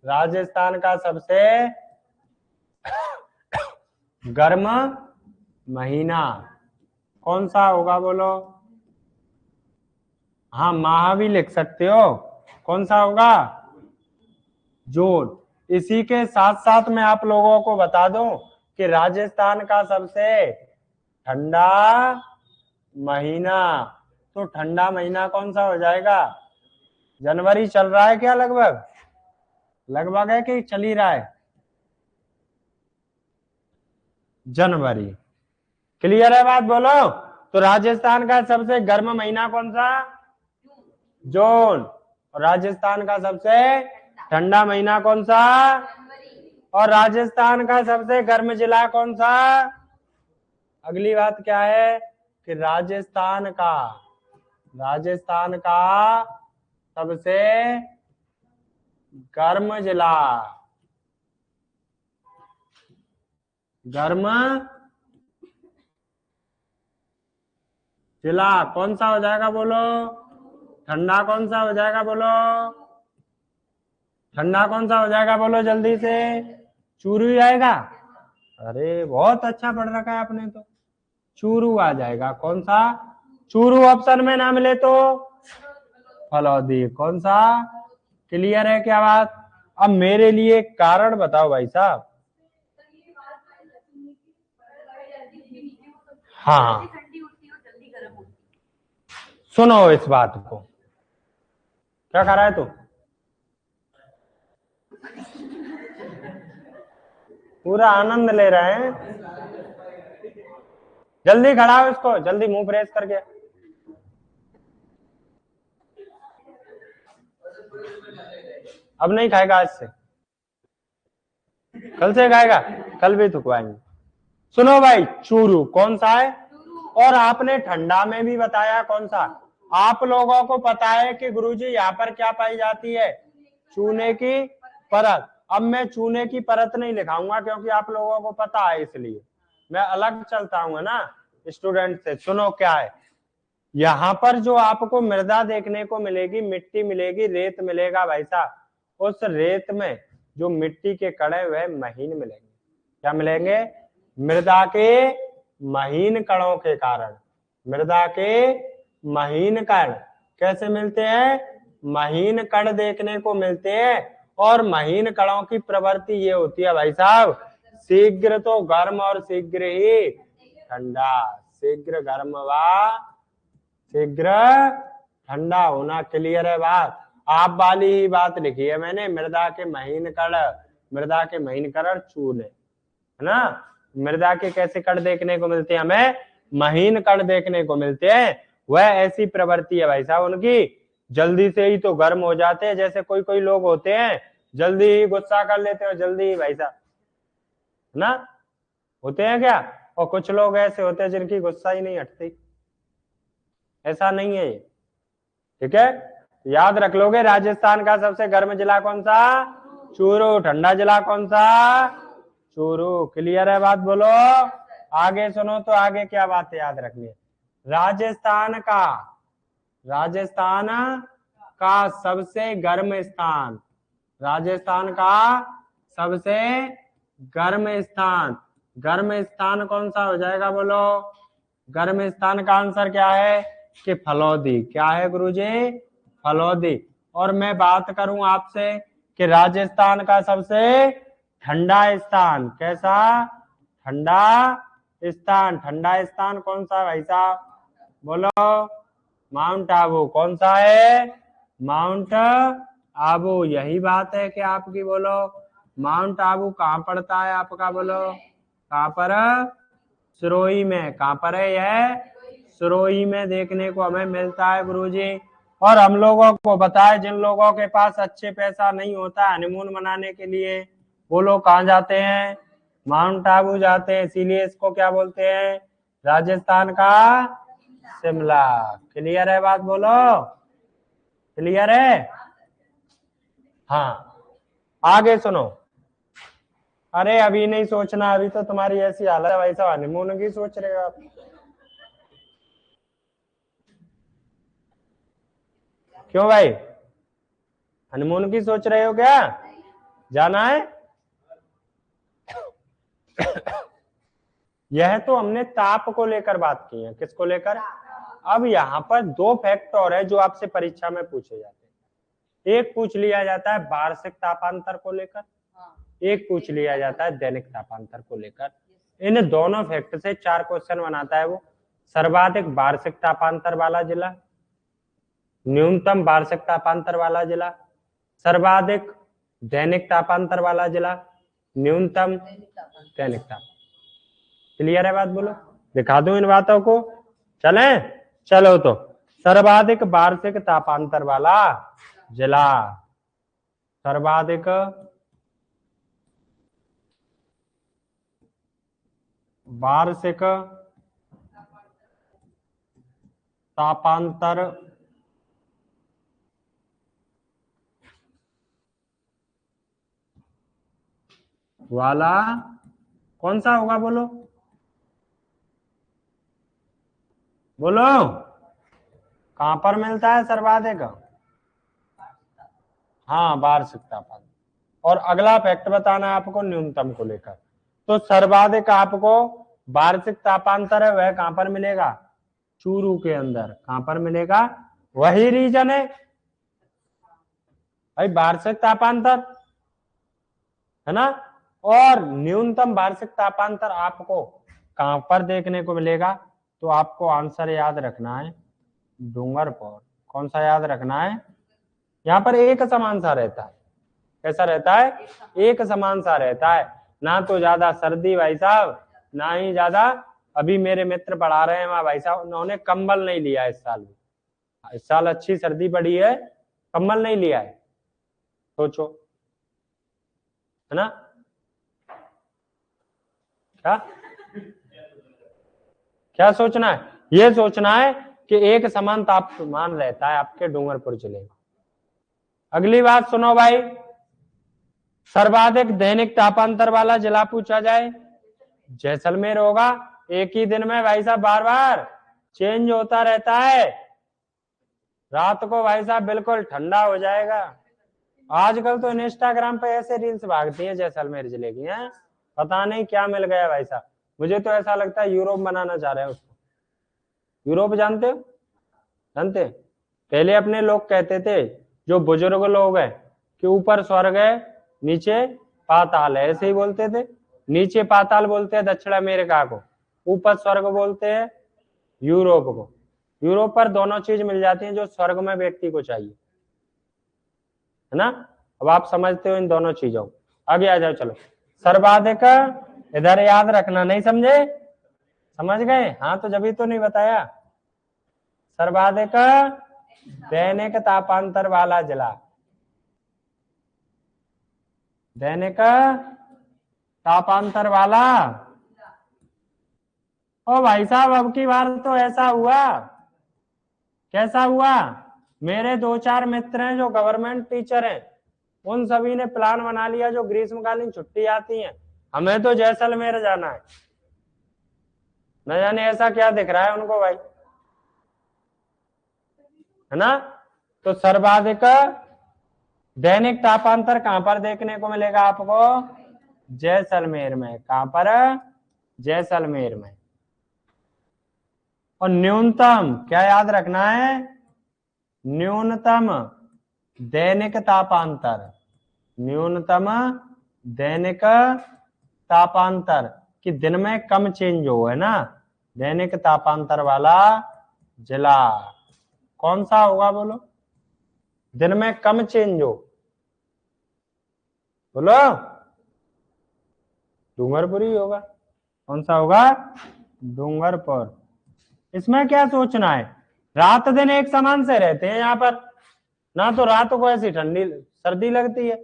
राजस्थान का सबसे गर्म महीना कौन सा होगा, बोलो। हाँ, माह भी लिख सकते हो। कौन सा होगा? जून। इसी के साथ साथ मैं आप लोगों को बता दूं कि राजस्थान का सबसे ठंडा महीना, तो ठंडा महीना कौन सा हो जाएगा? जनवरी चल रहा है क्या? लगभग लगभग है कि चल ही रहा है? जनवरी। क्लियर है बात, बोलो। तो राजस्थान का सबसे गर्म महीना कौन सा? जून। और राजस्थान का सबसे ठंडा महीना कौन सा? और राजस्थान का सबसे गर्म जिला कौन सा? अगली बात क्या है कि राजस्थान का सबसे गर्म जिला, गर्म जिला कौन सा हो जाएगा, बोलो। ठंडा कौन सा हो जाएगा, बोलो। ठंडा कौन सा हो जाएगा, बोलो जल्दी से। चूरू ही आएगा। अरे बहुत अच्छा पढ़ रखा है आपने तो। चूरू आ जाएगा। कौन सा? चूरू ऑप्शन में ना मिले तो फलौदी। कौन सा? क्लियर है क्या बात? अब मेरे लिए एक कारण बताओ भाई साहब। हाँ, सुनो इस बात को। क्या कर रहा है तू? पूरा आनंद ले रहे हैं। जल्दी खड़ा हो, इसको जल्दी मुंह प्रेस करके। अब नहीं खाएगा आज से, कल से खाएगा। कल भी थुकवाएंगे। सुनो भाई, चूरू कौन सा है? और आपने ठंडा में भी बताया कौन सा? आप लोगों को पता है कि गुरुजी यहाँ पर क्या पाई जाती है? चूने की परत। अब मैं चूने की परत नहीं लिखाऊंगा क्योंकि आप लोगों को पता है, इसलिए मैं अलग चलता हूँ ना स्टूडेंट से। सुनो क्या है, यहाँ पर जो आपको मृदा देखने को मिलेगी, मिट्टी मिलेगी, रेत मिलेगा भाई साहब। उस रेत में जो मिट्टी के कणे वह महीन मिलेंगे। क्या मिलेंगे? मृदा के महीन कणों के कारण। मृदा के महीन कण कैसे मिलते हैं? महीन कण देखने को मिलते हैं। और महीन कणों की प्रवृत्ति ये होती है भाई साहब, शीघ्र तो गर्म और शीघ्र ही ठंडा। शीघ्र गर्म व शीघ्र ठंडा होना। क्लियर है बात? आप वाली ही बात लिखी है मैंने। मृदा के महीन कण, मृदा के महीन कण चूने, है ना। मृदा के कैसे कण देखने को मिलते हैं हमें? महीन कण देखने को मिलते हैं। वह ऐसी प्रवृत्ति है भाई साहब उनकी, जल्दी से ही तो गर्म हो जाते हैं। जैसे कोई कोई लोग होते हैं जल्दी ही गुस्सा कर लेते हैं, जल्दी ही भाई साहब, है ना, होते हैं क्या। और कुछ लोग ऐसे होते हैं जिनकी गुस्सा ही नहीं हटती। ऐसा नहीं है ये। ठीक है, याद रख लोगे। राजस्थान का सबसे गर्म जिला कौन सा? चूरू। ठंडा जिला कौन सा? चूरू। क्लियर है बात? बोलो। आगे सुनो तो आगे क्या बात याद रखनी है। राजस्थान का सबसे गर्म स्थान, राजस्थान का सबसे गर्म स्थान कौन सा हो जाएगा? बोलो। गर्म स्थान का आंसर क्या है कि फलौदी। क्या है गुरुजी? फलौदी। और मैं बात करूं आपसे कि राजस्थान का सबसे ठंडा स्थान कैसा? ठंडा स्थान कौन सा भाई साहब? बोलो। माउंट आबू। कौन सा है? माउंट आबू। यही बात है कि आपकी। बोलो। माउंट आबू कहाँ पड़ता है आपका? बोलो। कहाँ पर? सिरोही में। कहाँ पर है यह? सिरोही में देखने को हमें मिलता है गुरुजी। और हम लोगों को बताए, जिन लोगों के पास अच्छे पैसा नहीं होता हनीमून मनाने के लिए, वो लोग कहाँ जाते हैं? माउंट आबू जाते हैं। इसीलिए इसको क्या बोलते हैं? राजस्थान का शिमला। क्लियर है बात? बोलो। क्लियर है? हाँ, आगे सुनो। अरे अभी नहीं सोचना, अभी तो तुम्हारी ऐसी हालत है भाई साहब, हनीमून की सोच रहे हो आप। क्यों भाई, हनीमून की सोच रहे हो क्या? जाना है? यह तो हमने ताप को लेकर बात की है। किसको लेकर? अब यहाँ पर दो फैक्टर है जो आपसे परीक्षा में पूछे जाते हैं। एक पूछ लिया जाता है वार्षिक तापांतर को लेकर, एक पूछ लिया जाता है दैनिक तापांतर को लेकर। इन दोनों फैक्ट से 4 क्वेश्चन बनाता है वो। सर्वाधिक वार्षिक तापांतर वाला जिला, न्यूनतम वार्षिक तापांतर वाला जिला, सर्वाधिक दैनिक तापांतर वाला जिला, न्यूनतम दैनिक ताप। क्लियर है बात? बोलो। दिखा दूं इन बातों को? चले? चलो तो सर्वाधिक वार्षिक तापांतर वाला जिला, सर्वाधिक वार्षिक तापांतर वाला कौन सा होगा? बोलो। बोलो। कहां पर मिलता है सर्वाधिक? हाँ, वार्षिक तापांतर। और अगला फैक्ट बताना है आपको न्यूनतम को लेकर। तो सर्वाधिक आपको वार्षिक तापांतर है वह कहां पर मिलेगा? चूरू के अंदर। कहां पर मिलेगा? वही रीजन है भाई, वार्षिक तापांतर है ना। और न्यूनतम वार्षिक तापांतर आपको कहां पर देखने को मिलेगा? तो आपको आंसर याद रखना है डूंगरपुर। कौन सा याद रखना है? यहाँ पर एक समान सा रहता है। कैसा रहता है? एक समान सा रहता है। ना तो ज्यादा सर्दी भाई साहब, ना ही ज्यादा। अभी मेरे मित्र पढ़ा रहे हैं वहां भाई साहब, उन्होंने कंबल नहीं लिया इस साल भी। इस साल अच्छी सर्दी पड़ी है, कंबल नहीं लिया है। सोचो, है ना? क्या क्या सोचना है? ये सोचना है कि एक समान तापमान रहता है आपके डूंगरपुर जिले में। अगली बात सुनो भाई, सर्वाधिक दैनिक तापांतर वाला जिला पूछा जाए, जैसलमेर होगा। एक ही दिन में भाई साहब बार बार चेंज होता रहता है। रात को भाई साहब बिल्कुल ठंडा हो जाएगा। आजकल तो इंस्टाग्राम पे ऐसे रील्स भागती हैं जैसलमेर जिले की, हैं पता नहीं क्या मिल गया भाई साहब। मुझे तो ऐसा लगता है यूरोप बनाना चाह रहे हैं उसको। यूरोप जानते हो? जानते? पहले अपने लोग कहते थे, जो बुजुर्ग लोग हैं, कि ऊपर स्वर्ग है नीचे पाताल है। ऐसे ही बोलते थे। नीचे पाताल बोलते हैं दक्षिण अमेरिका को, ऊपर स्वर्ग बोलते हैं यूरोप को। यूरोप पर दोनों चीज मिल जाती है जो स्वर्ग में व्यक्ति को चाहिए, है ना। अब आप समझते हो इन दोनों चीजों को। आगे आ जाओ चलो। सर्वाधिक, इधर याद रखना, नहीं समझे? समझ गए? हाँ तो जब तो नहीं बताया। सर्वाधिक दैनिक तापांतर वाला जिला, दैनिक तापांतर वाला। ओ भाई साहब, अब की बार तो ऐसा हुआ, कैसा हुआ मेरे 2-4 मित्र हैं जो गवर्नमेंट टीचर हैं, उन सभी ने प्लान बना लिया, जो ग्रीष्मकालीन छुट्टी आती है हमें तो जैसलमेर जाना है। न जाने ऐसा क्या दिख रहा है उनको भाई, है ना। तो सर्वाधिक दैनिक तापांतर कहां पर देखने को मिलेगा आपको? जैसलमेर में। कहां पर? जैसलमेर में। और न्यूनतम क्या याद रखना है? न्यूनतम दैनिक तापांतर, न्यूनतम दैनिक तापांतर कि दिन में कम चेंज हो, है ना। दैनिक तापांतर वाला जिला कौन सा होगा बोलो? दिन में कम चेंज हो, बोलो। डूंगरपुर ही होगा। कौन सा होगा? डूंगरपुर। इसमें क्या सोचना है, रात दिन एक समान से रहते हैं यहाँ पर, ना तो रात को ऐसी ठंडी सर्दी लगती है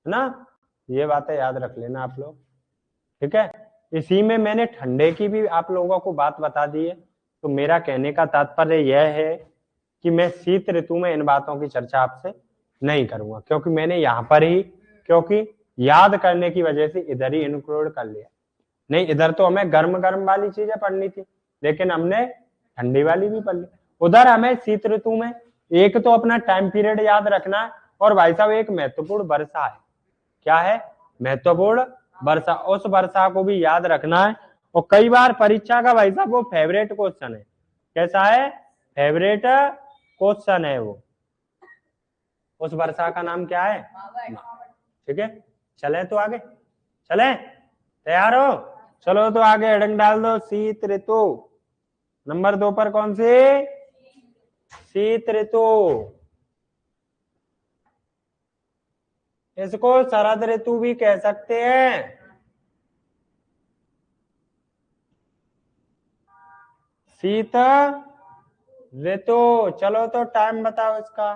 ना। ये बातें याद रख लेना आप लोग, ठीक है। इसी में मैंने ठंडे की भी आप लोगों को बात बता दी है। तो मेरा कहने का तात्पर्य यह है कि मैं शीत ऋतु में इन बातों की चर्चा आपसे नहीं करूंगा, क्योंकि मैंने यहाँ पर ही, क्योंकि याद करने की वजह से इधर ही इंक्लूड कर लिया। नहीं, इधर तो हमें गर्म गर्म वाली चीजें पढ़नी थी, लेकिन हमने ठंडी वाली भी पढ़ ली। उधर हमें शीत ऋतु में एक तो अपना टाइम पीरियड याद रखना है, और भाई साहब एक महत्वपूर्ण वर्षा है। क्या है? महत्वपूर्ण वर्षा। उस वर्षा को भी याद रखना है। और कई बार परीक्षा का भाई साहब वो फेवरेट क्वेश्चन है। कैसा है? फेवरेट क्वेश्चन है वो। उस वर्षा का नाम क्या है? ठीक है, चले तो आगे, चले, तैयार हो? चलो तो आगे हेडिंग डाल दो, शीत ऋतु। नंबर 2 पर कौन सी? शीत ऋतु। इसको शरद ऋतु भी कह सकते हैं। शीत ऋतु। चलो तो टाइम बताओ इसका।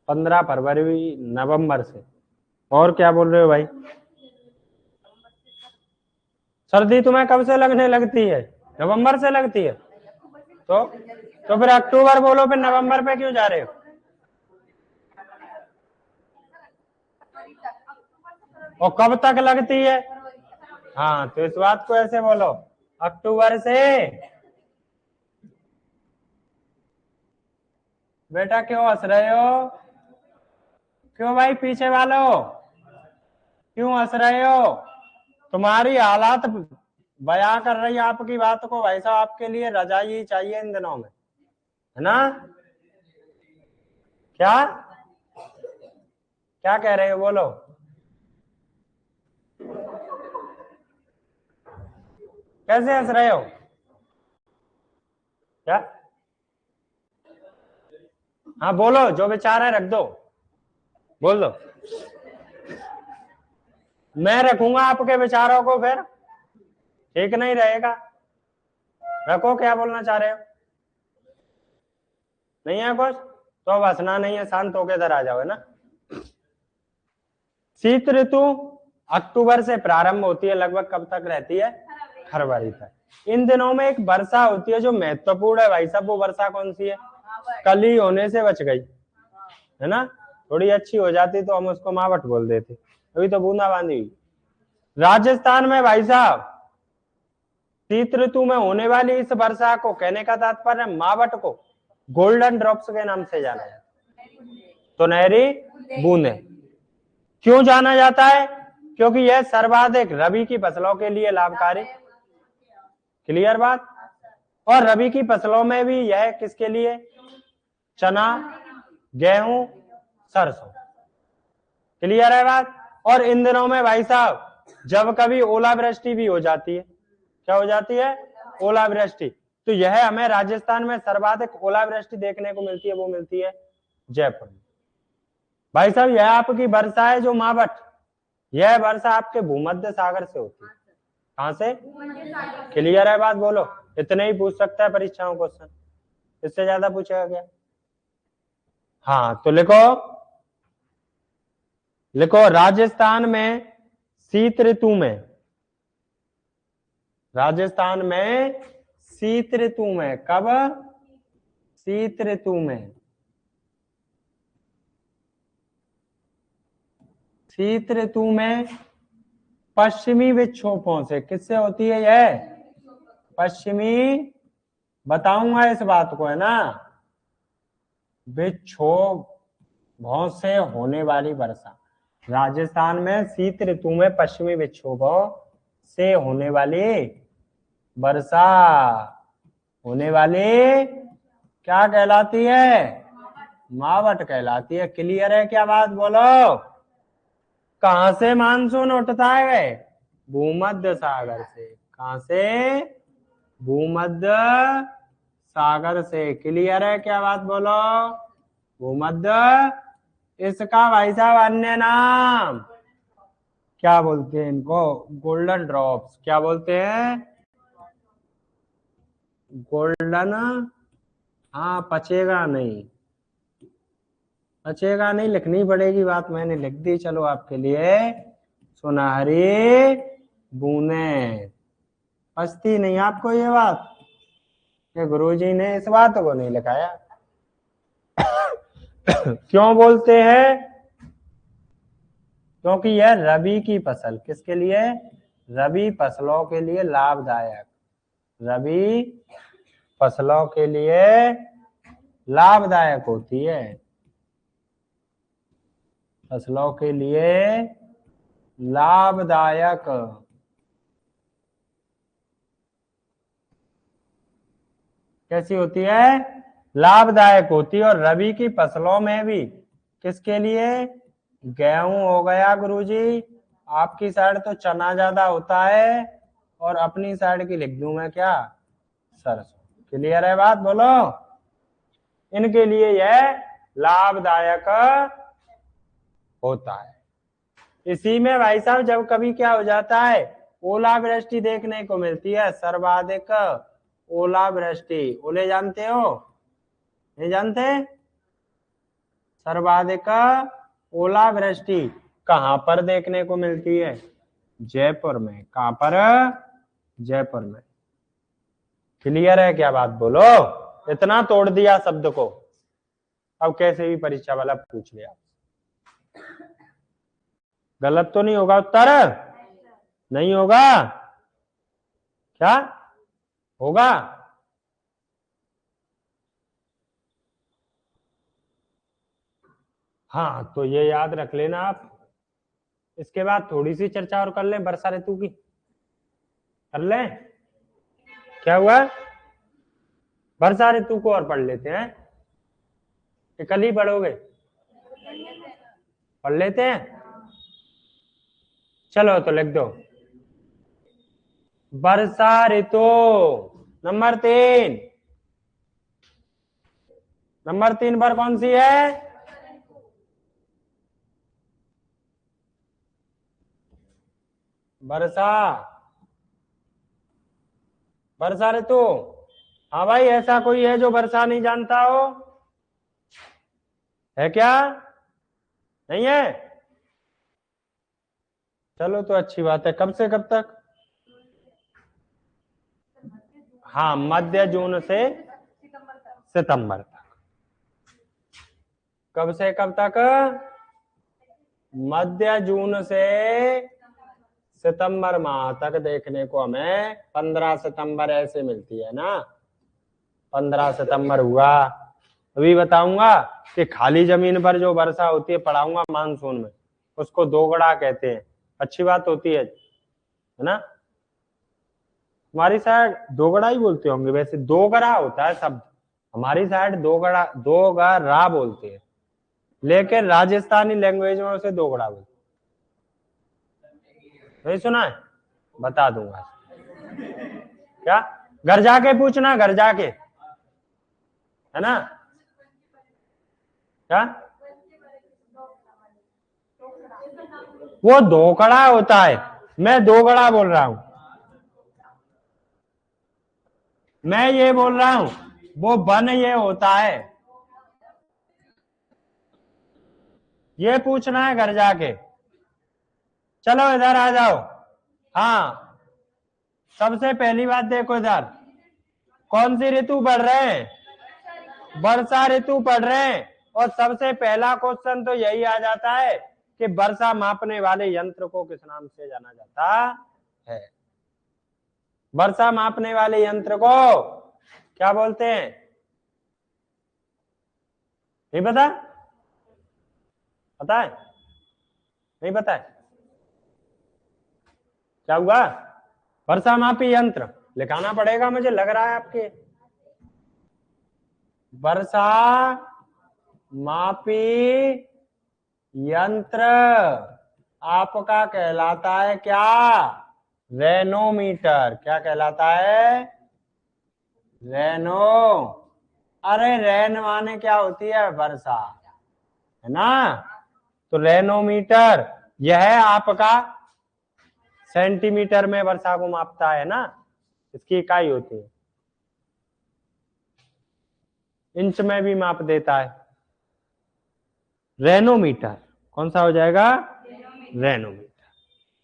पंद्रह फरवरी नवंबर से। और क्या बोल रहे हो भाई? सर्दी तुम्हें कब से लगने लगती है? नवंबर से लगती है। तो फिर अक्टूबर बोलो, फिर नवंबर पे क्यों जा रहे हो? और कब तक लगती है? हाँ, तो इस बात को ऐसे बोलो, अक्टूबर से। बेटा क्यों हंस रहे हो? क्यों भाई पीछे वालों, क्यों हंस रहे हो? तुम्हारी हालात बयां कर रही है आपकी बात को भाई साहब। आपके लिए रजाई ही चाहिए इन दिनों में, है ना। क्या क्या कह रहे हो बोलो? कैसे हंस रहे हो? क्या? हाँ बोलो, जो विचार है रख दो, बोल दो। मैं रखूंगा आपके विचारों को, फिर ठीक नहीं रहेगा। रखो, क्या बोलना चाह रहे हो? नहीं है कुछ तो अब हंसना नहीं है, शांत होकर इधर आ जाओ, है ना। शीत ऋतु अक्टूबर से प्रारंभ होती है, लगभग कब तक रहती है? फरवरी तक। इन दिनों में एक वर्षा होती है जो महत्वपूर्ण है भाई साहब। वो वर्षा कौन सी है? कल ही होने से बच गई, है ना। थोड़ी अच्छी हो जाती तो हम उसको मावट बोल देते, अभी तो बूंदाबांदी हुई। राजस्थान में भाई साहब शीत ऋतु में होने वाली इस वर्षा को कहने का तात्पर्य मावट को गोल्डन ड्रॉप्स के नाम से जाना जाता है। सुनहरी बूंदे क्यों जाना जाता है? क्योंकि यह सर्वाधिक रबी की फसलों के लिए लाभकारी। क्लियर बात? और रबी की फसलों में भी यह किसके लिए? चना, गेहूं, सरसों। क्लियर है बात? और इन दिनों में भाई साहब जब कभी ओलावृष्टि भी हो जाती है। क्या हो जाती है? ओलावृष्टि। तो यह हमें राजस्थान में सर्वाधिक ओलावृष्टि देखने को मिलती है, वो मिलती है जयपुर में। भाई साहब यह आपकी वर्षा है जो मावट, यह वर्षा आपके भूमध्य सागर से होती है। कहां से? क्लियर है बात? बोलो। इतने ही पूछ सकता है परीक्षाओं क्वेश्चन, इससे ज्यादा पूछेगा क्या? हाँ तो लिखो, लिखो राजस्थान में शीत ऋतु में, राजस्थान में शीत ऋतु में, कब? शीत ऋतु में, शीत ऋतु में पश्चिमी विक्षोभों से, किससे होती है यह? पश्चिमी, बताऊंगा इस बात को, है ना, विक्षोभों से होने वाली वर्षा। राजस्थान में शीत ऋतु में पश्चिमी विक्षोभों से होने वाली वर्षा, होने वाली क्या कहलाती है? मावट कहलाती है। क्लियर है क्या बात? बोलो। कहां से मानसून उठता है? भूमध्य सागर से। कहां से? भूमध्य सागर से। क्लियर है क्या बात? बोलो। भूमध्य, इसका भाई साहब अन्य नाम क्या बोलते हैं? इनको गोल्डन ड्रॉप्स। क्या बोलते हैं? गोल्डन, हाँ पचेगा नहीं, पचेगा नहीं, लिखनी पड़ेगी बात, मैंने लिख दी, चलो आपके लिए। सुनहरी बूंदें, पचती नहीं आपको ये बात, कि गुरुजी ने इस बात को नहीं लिखाया। क्यों बोलते हैं? क्योंकि यह रबी की फसल, किसके लिए? रबी फसलों के लिए लाभदायक, रबी फसलों के लिए लाभदायक होती है, फसलों के लिए लाभदायक। कैसी होती है? लाभदायक होती है। और रबी की फसलों में भी किसके लिए? गेहूं हो गया गुरुजी, आपकी साइड तो चना ज्यादा होता है, और अपनी साइड की लिख दूं मैं क्या? सरसों। क्लियर है बात? बोलो। इनके लिए यह लाभदायक होता है। इसी में भाई साहब जब कभी क्या हो जाता है, ओलावृष्टि देखने को मिलती है, सर्वाधिक ओलावृष्टि। ओले जानते हो? नहीं जानते? सर्वाधिक ओलावृष्टि कहां पर देखने को मिलती है? जयपुर में। कहां पर? जयपुर में। क्लियर है क्या बात? बोलो। इतना तोड़ दिया शब्द को, अब कैसे भी परीक्षा वाला पूछ लिया। गलत तो नहीं होगा उत्तर? नहीं होगा? क्या होगा? हाँ तो ये याद रख लेना आप। इसके बाद थोड़ी सी चर्चा और कर लें वर्षा ऋतु की, कर लें? क्या हुआ? वर्षा ऋतु को और पढ़ लेते हैं कि कल ही पढ़ोगे? पढ़ लेते हैं, चलो तो लिख दो। वर्षा ऋतु नंबर 3, नंबर 3 पर कौन सी है? वर्षा, वर्षा ऋतु। हाँ भाई, ऐसा कोई है जो वर्षा नहीं जानता हो? है क्या? नहीं है? चलो तो अच्छी बात है। कब से कब तक? हाँ, मध्य जून से सितंबर तक। कब से कब तक? मध्य जून से सितंबर माह तक देखने को हमें 15 सितंबर ऐसे मिलती है ना। 15 सितंबर हुआ। अभी बताऊंगा कि खाली जमीन पर जो वर्षा होती है, पढ़ाऊंगा मानसून में, उसको दोगड़ा कहते हैं। अच्छी बात होती है ना? हमारी साइड दोगड़ा ही बोलते होंगे, वैसे दोगरा होता है शब्द, हमारी साइड दोगड़ा, दोगरा बोलते हैं, लेकिन राजस्थानी लैंग्वेज में उसे दोगड़ा बोलते। नहीं सुना है? बता दूंगा। क्या? घर जाके पूछना, घर जाके, है ना? क्या? वो दोगड़ा होता है, मैं दोगड़ा बोल रहा हूं। मैं ये बोल रहा हूं वो वन ये होता है, ये पूछना है घर जाके। चलो इधर आ जाओ। हाँ, सबसे पहली बात देखो इधर, कौन सी ऋतु पढ़ रहे हैं? वर्षा ऋतु पढ़ रहे हैं। और सबसे पहला क्वेश्चन तो यही आ जाता है कि वर्षा मापने वाले यंत्र को किस नाम से जाना जाता है? वर्षा मापने वाले यंत्र को क्या बोलते हैं? नहीं पता? पता है? नहीं पता है? क्या हुआ? वर्षा मापी यंत्र लिखाना पड़ेगा, मुझे लग रहा है आपके। वर्षा मापी यंत्र आपका कहलाता है क्या? रेनोमीटर। क्या कहलाता है? रेनो। अरे रेन माने क्या होती है? वर्षा, है ना? तो रेनोमीटर यह आपका सेंटीमीटर में वर्षा को मापता है ना, इसकी इकाई होती है। इंच में भी माप देता है। रेनोमीटर कौन सा हो जाएगा? रेनोमीटर।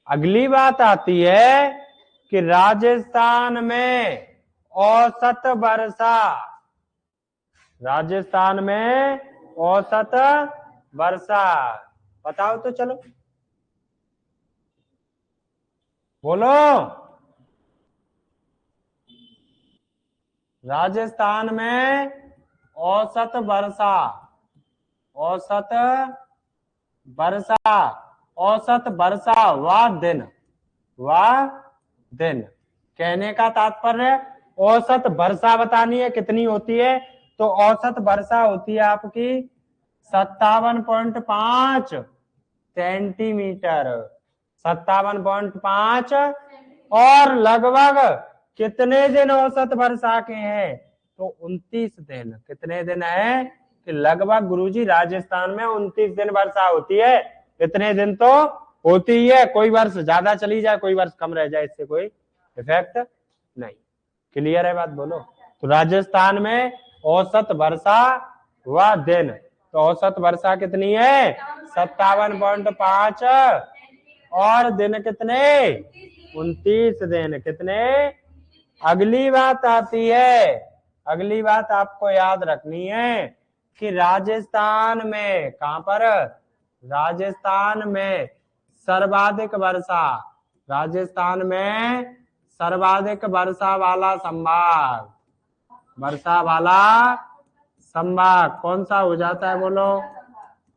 अगली बात आती है कि राजस्थान में औसत वर्षा, राजस्थान में औसत वर्षा बताओ तो, चलो बोलो। राजस्थान में औसत वर्षा, औसत वर्षा, औसत वर्षा व दिन, कहने का तात्पर्य औसत वर्षा बतानी है कितनी होती है, तो औसत वर्षा होती है आपकी 57.5 सेंटीमीटर, 57.5। और लगभग कितने दिन औसत वर्षा के हैं? तो 29 दिन। कितने दिन है? कि लगभग गुरुजी राजस्थान में 29 दिन वर्षा होती है। इतने दिन तो होती ही है, कोई वर्ष ज्यादा चली जाए कोई वर्ष कम रह जाए, इससे कोई इफेक्ट नहीं। क्लियर है बात? बोलो। तो राजस्थान में औसत वर्षा व दिन, तो औसत वर्षा कितनी है? 57.5। और दिन कितने? 29 दिन। कितने? अगली बात आती है, अगली बात आपको याद रखनी है कि राजस्थान में, कहां पर? राजस्थान में सर्वाधिक वर्षा, राजस्थान में सर्वाधिक वर्षा वाला संभाग, वर्षा वाला संभाग कौन सा हो जाता है? बोलो।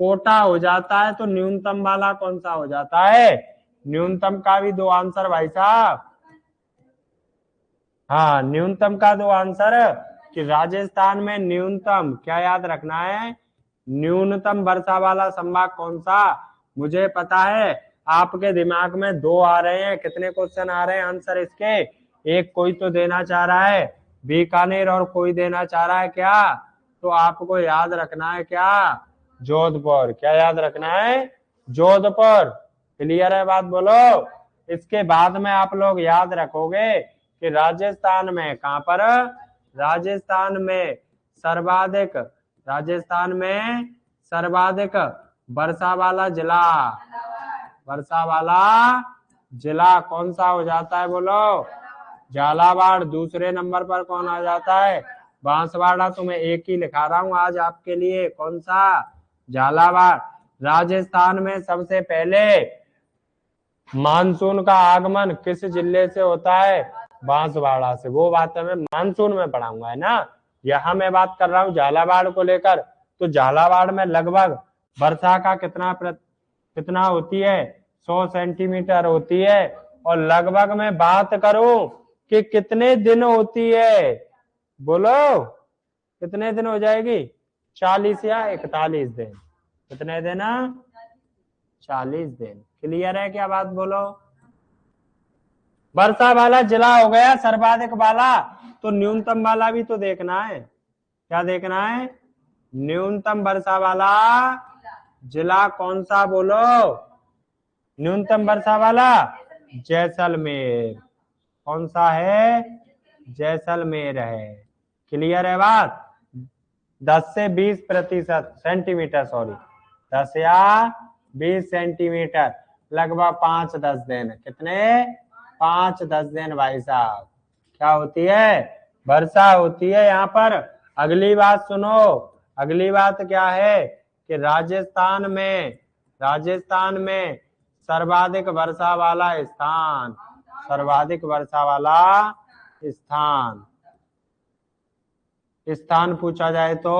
कोटा हो जाता है। तो न्यूनतम वाला कौन सा हो जाता है? न्यूनतम का भी दो आंसर भाई साहब। हाँ, न्यूनतम का दो आंसर कि राजस्थान में न्यूनतम, क्या याद रखना है? न्यूनतम वर्षा वाला संभाग कौन सा? मुझे पता है आपके दिमाग में दो आ रहे हैं। कितने क्वेश्चन आ रहे हैं आंसर इसके? एक कोई तो देना चाह रहा है बीकानेर, और कोई देना चाह रहा है क्या? तो आपको याद रखना है क्या? जोधपुर। क्या याद रखना है? जोधपुर। क्लियर है बात? बोलो। इसके बाद में आप लोग याद रखोगे कि राजस्थान में कहां पर? राजस्थान में सर्वाधिक, राजस्थान में सर्वाधिक वर्षा वाला जिला, वर्षा वाला जिला कौन सा हो जाता है? बोलो। झालावाड़। दूसरे नंबर पर कौन आ जाता है? बांसवाड़ा। तो मैं एक ही लिखा रहा हूं आज आपके लिए, कौन सा? झालावाड़। राजस्थान में सबसे पहले मानसून का आगमन किस जिले से होता है? बांसवाड़ा से। वो बात मैं मानसून में पढ़ाऊंगा, है ना। यहाँ मैं बात कर रहा हूँ झालावाड़ को लेकर। तो झालावाड़ में लगभग वर्षा का कितना होती है? 100 सेंटीमीटर होती है। और लगभग मैं बात करूं कि कितने दिन होती है? बोलो। कितने दिन हो जाएगी? 40 या 41 दिन। कितने दिन? 40 दिन। क्लियर है क्या बात? बोलो। वर्षा वाला जिला हो गया सर्वाधिक वाला, तो न्यूनतम वाला भी तो देखना है। क्या देखना है? न्यूनतम वर्षा वाला जिला कौन सा? बोलो। न्यूनतम वर्षा वाला जैसलमेर। कौन सा है? जैसलमेर है। क्लियर है बात? 10 से 20% सेंटीमीटर, सॉरी 10 या 20 सेंटीमीटर, लगभग 5-10 दिन। कितने? 5-10 दिन भाई साहब क्या होती है? वर्षा होती है यहाँ पर। अगली बात सुनो, अगली बात क्या है कि राजस्थान में सर्वाधिक वर्षा वाला स्थान, सर्वाधिक वर्षा वाला स्थान पूछा जाए तो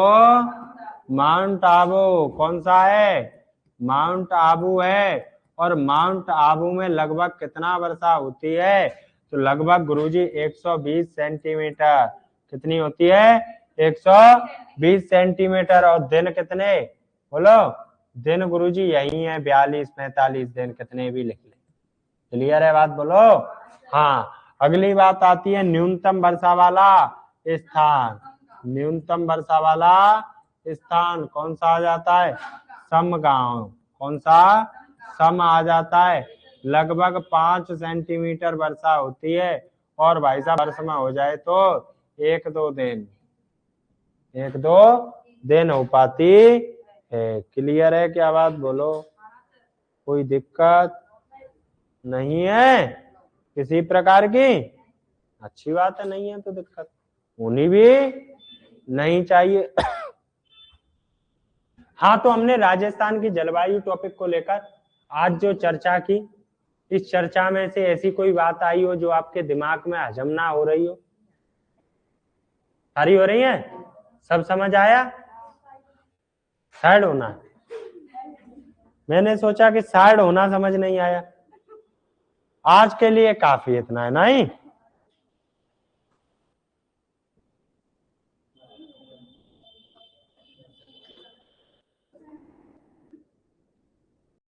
माउंट आबू। कौन सा है? माउंट आबू है। और माउंट आबू में लगभग कितना वर्षा होती है? तो लगभग गुरुजी 120 सेंटीमीटर। कितनी होती है? 120 सेंटीमीटर। और दिन कितने बोलो? दिन गुरुजी यही है 42-45 दिन, कितने भी लिख ले। क्लियर है बात? बोलो हाँ। अगली बात आती है न्यूनतम वर्षा वाला स्थान। न्यूनतम वर्षा वाला स्थान कौन सा आ जाता है? समगांव। कौन सा? सम आ जाता है। लगभग 5 सेंटीमीटर वर्षा होती है। और भाई साहब वर्ष में हो जाए तो 1-2 दिन हो पाती है। क्लियर है क्या बात? बोलो कोई दिक्कत नहीं है किसी प्रकार की? अच्छी बात है, नहीं है तो दिक्कत होनी भी नहीं चाहिए। हाँ, तो हमने राजस्थान की जलवायु टॉपिक को लेकर आज जो चर्चा की, इस चर्चा में से ऐसी कोई बात आई हो जो आपके दिमाग में हजम ना हो रही हो? सारी हो रही है? सब समझ आया? शायद होना, मैंने सोचा कि शायद होना समझ नहीं आया। आज के लिए काफी इतना है, नहीं?